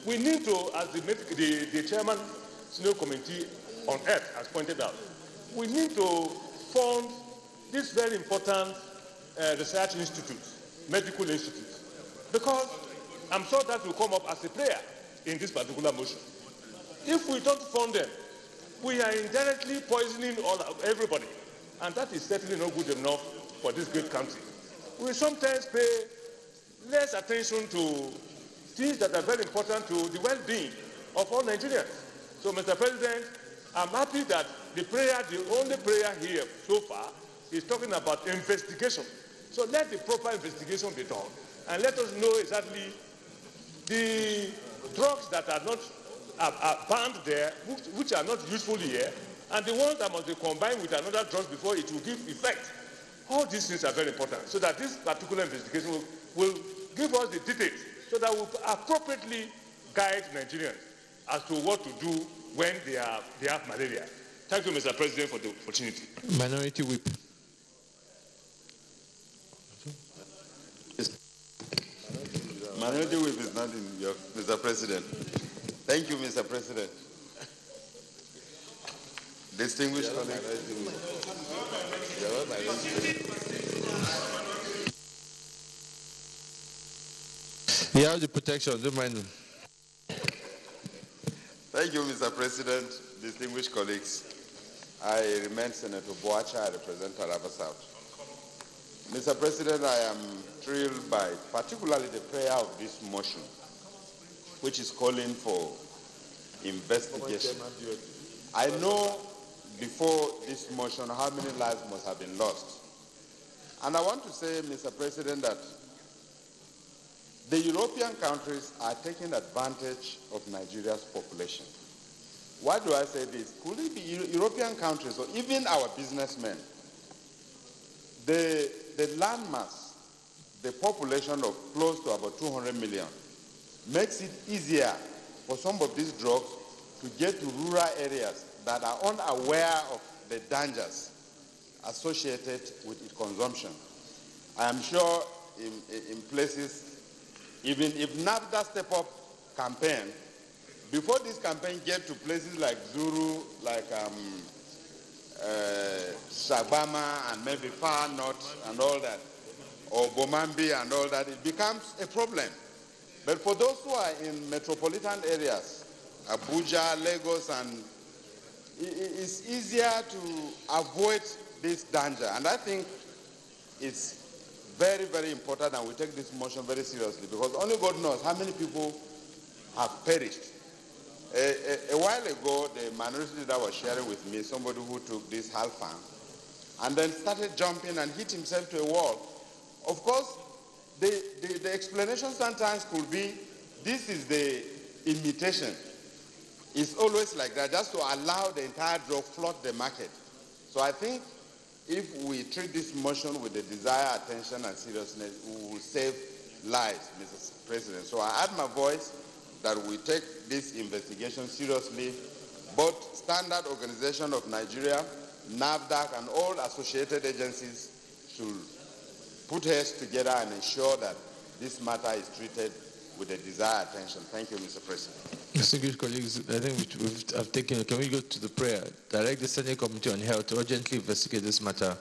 we need to, as the Chairman Senior Committee on Health has pointed out, we need to fund this very important research institute, medical institute, because I'm sure that will come up as a prayer in this particular motion. If we don't fund them, we are indirectly poisoning everybody, and that is certainly not good enough for this great country. We sometimes pay less attention to things that are very important to the well-being of all Nigerians. So, Mr. President, I'm happy that the only prayer here so far is talking about investigation So let the proper investigation be done, and let us know exactly the drugs that are not are banned there, which are not useful here, and the ones that must be combined with another drug before it will give effect. All these things are very important, so that this particular investigation will give us the details, so that we will appropriately guide Nigerians as to what to do when they have malaria. Thank you, Mr. President, for the opportunity. Minority Whip. Minority Whip is not in your, Mr. President. Thank you, Mr. President. Distinguished colleagues. You have the protection, don't mind them. Thank you, Mr. President, distinguished colleagues. I remain Senator Boacha, I represent Taraba South. Mr. President, I am thrilled by particularly the prayer of this motion, which is calling for investigation. I know before this motion how many lives must have been lost. And I want to say, Mr. President, that the European countries are taking advantage of Nigeria's population. Why do I say this? Could it be European countries or even our businessmen? The landmass, the population of close to about 200 million, makes it easier for some of these drugs to get to rural areas that are unaware of the dangers associated with its consumption. I am sure in places, even if NAFTA Step Up campaign, before this campaign get to places like Zuru, like Shabama and maybe Far North and all that, or Bomambi and all that, it becomes a problem. But for those who are in metropolitan areas, Abuja, Lagos, and it's easier to avoid this danger. And I think it's very, very important, and we take this motion very seriously, because only God knows how many people have perished. A while ago, the minority leader was sharing with me somebody who took this halfan and then started jumping and hit himself to a wall. Of course, the explanation sometimes could be, this is the imitation. It's always like that, just to allow the entire drug flood the market. So I think if we treat this motion with the desired attention and seriousness, we will save lives, Mr. President. So I add my voice that we take this investigation seriously. Both Standard Organization of Nigeria, NAFDAC, and all associated agencies should put heads together and ensure that this matter is treated with the desired attention. Thank you, Mr. President. Distinguished colleagues, I think I've taken, can we go to the prayer? Direct the Senate Committee on Health to urgently investigate this matter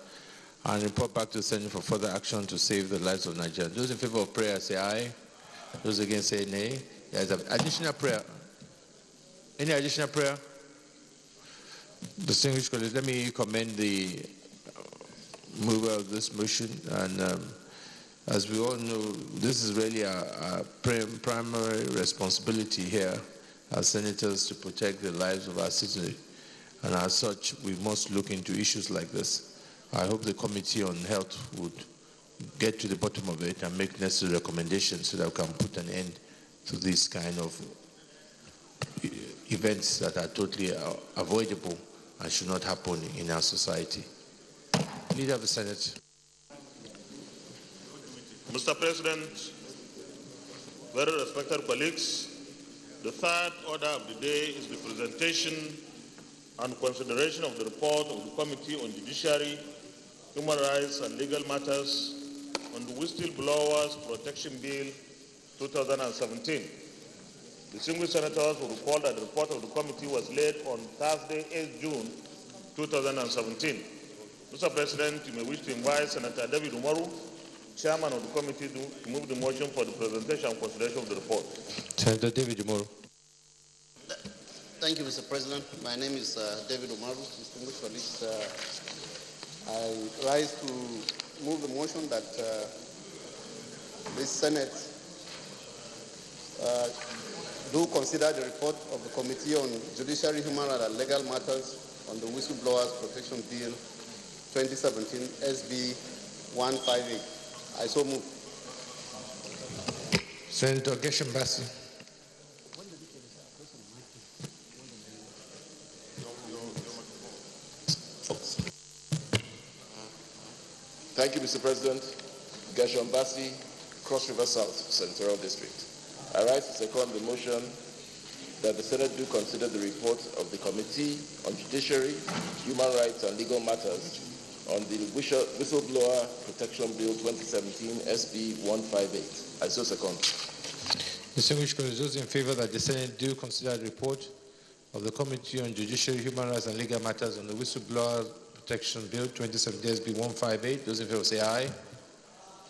and report back to the Senate for further action to save the lives of Nigerians. Those in favor of prayer say aye. Those against say nay. There's an additional prayer. Any additional prayer? Distinguished colleagues, let me commend the mover of this motion. And as we all know, this is really our primary responsibility here as senators to protect the lives of our citizens. And as such, we must look into issues like this. I hope the Committee on Health would get to the bottom of it and make necessary recommendations so that we can put an end to this kind of events that are totally avoidable and should not happen in our society. Leader of the Senate. Mr. President, very respected colleagues, the third order of the day is the presentation and consideration of the report of the Committee on Judiciary, Human Rights and Legal Matters on the Whistleblowers Protection Bill 2017. Distinguished senators will recall that the report of the committee was laid on Thursday, 8 June 2017. Mr. President, you may wish to invite Senator David Umaru, Chairman of the committee, to move the motion for the presentation and consideration of the report. Senator David Umaru. Thank you, Mr. President. My name is David Umaru. Distinguished colleagues, I rise to move the motion that the Senate do consider the report of the Committee on Judiciary, Human Rights and Legal Matters on the Whistleblowers Protection Bill 2017, SB 158, I so move. Senator Geshambasi. Thank you, Mr. President. Geshambasi, Cross River South, Senatorial District. I rise to second the motion that the Senate do consider the report of the Committee on Judiciary, Human Rights and Legal Matters on the Whistleblower Protection Bill 2017 SB 158. I so second. Distinguished colleagues, those in favor that the Senate do consider the report of the Committee on Judiciary, Human Rights and Legal Matters on the Whistleblower Protection Bill 2017 SB 158. Those in favor say aye.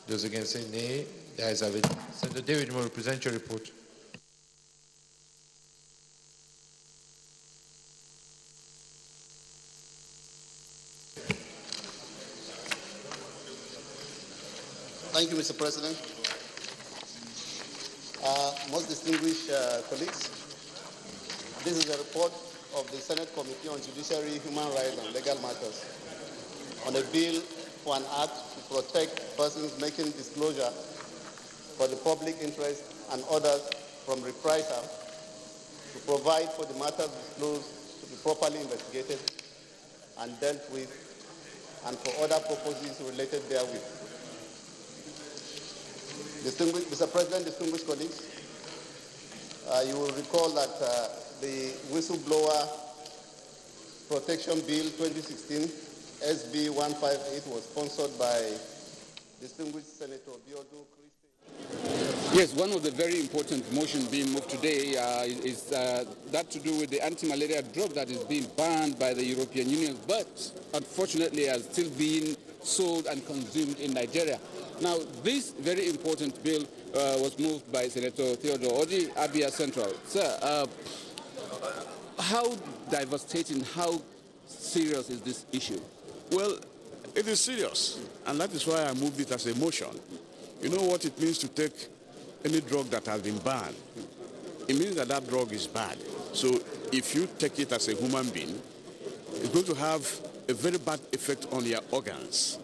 Those against say nay. The ayes have it. Senator David, you will present your report. Thank you, Mr. President. Most distinguished colleagues, this is a report of the Senate Committee on Judiciary, Human Rights and Legal Matters on a bill for an act to protect persons making disclosure for the public interest and others from reprisal, to provide for the matters disclosed to be properly investigated and dealt with, and for other purposes related therewith. Mr. President, distinguished colleagues, you will recall that the Whistleblower Protection Bill 2016 SB 158 was sponsored by distinguished Senator Biodu Christie. Yes, one of the very important motions being moved today is that to do with the anti-malaria drug that is being banned by the European Union, but unfortunately is still being sold and consumed in Nigeria. Now, this very important bill was moved by Senator Theodore Odi, Abia Central. Sir, how devastating, how serious is this issue? Well, it is serious, and that is why I moved it as a motion. You know what it means to take any drug that has been banned? It means that that drug is bad. So if you take it as a human being, it's going to have a very bad effect on your organs.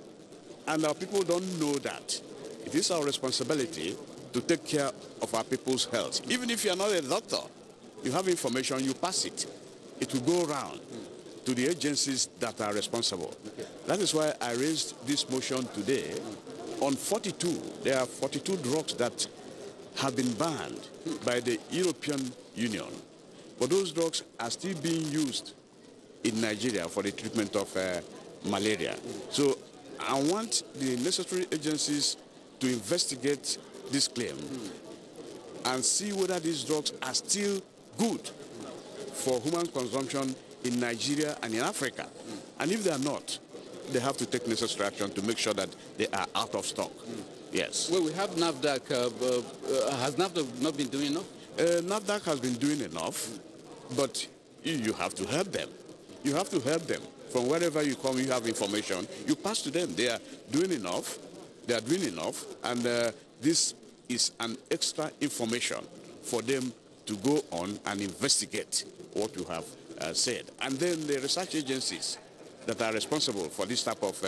And our people don't know that. It is our responsibility to take care of our people's health. Even if you are not a doctor, you have information, you pass it. It will go around to the agencies that are responsible. Okay. That is why I raised this motion today on 42. There are 42 drugs that have been banned by the European Union. But those drugs are still being used in Nigeria for the treatment of malaria. So I want the necessary agencies to investigate this claim and see whether these drugs are still good for human consumption in Nigeria and in Africa. And if they are not, they have to take necessary action to make sure that they are out of stock. Yes. Well, we have NAFDAC. Has NAFDAC not been doing enough? NAFDAC has been doing enough, but you have to help them. You have to help them. From wherever you come, you have information. You pass to them. They are doing enough. They are doing enough. And this is an extra information for them to go on and investigate what you have said. And then the research agencies that are responsible for this type of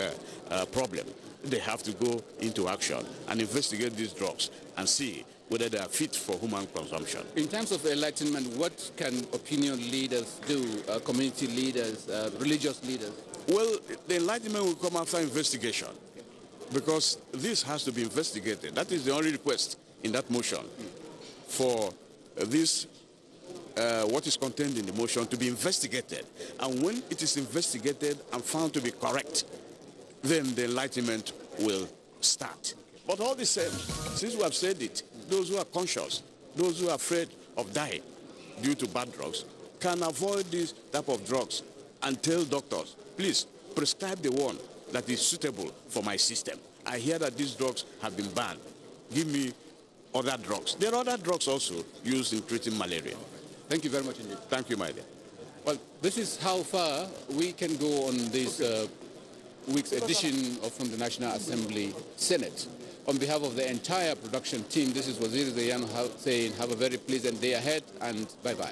problem, they have to go into action and investigate these drugs and see whether they are fit for human consumption. In terms of enlightenment, what can opinion leaders do, community leaders, religious leaders? Well, the enlightenment will come after investigation, because this has to be investigated. That is the only request in that motion, for this, what is contained in the motion, to be investigated. And when it is investigated and found to be correct, then the enlightenment will start. But all the same, since we have said it, those who are conscious, those who are afraid of dying due to bad drugs, can avoid this type of drugs and tell doctors, please prescribe the one that is suitable for my system. I hear that these drugs have been banned. Give me other drugs. There are other drugs also used in treating malaria. Thank you very much indeed. Thank you, my dear. Well, this is how far we can go on this week's edition of From the National Assembly Senate. On behalf of the entire production team, this is Waziri Zayan saying have a very pleasant day ahead and bye-bye.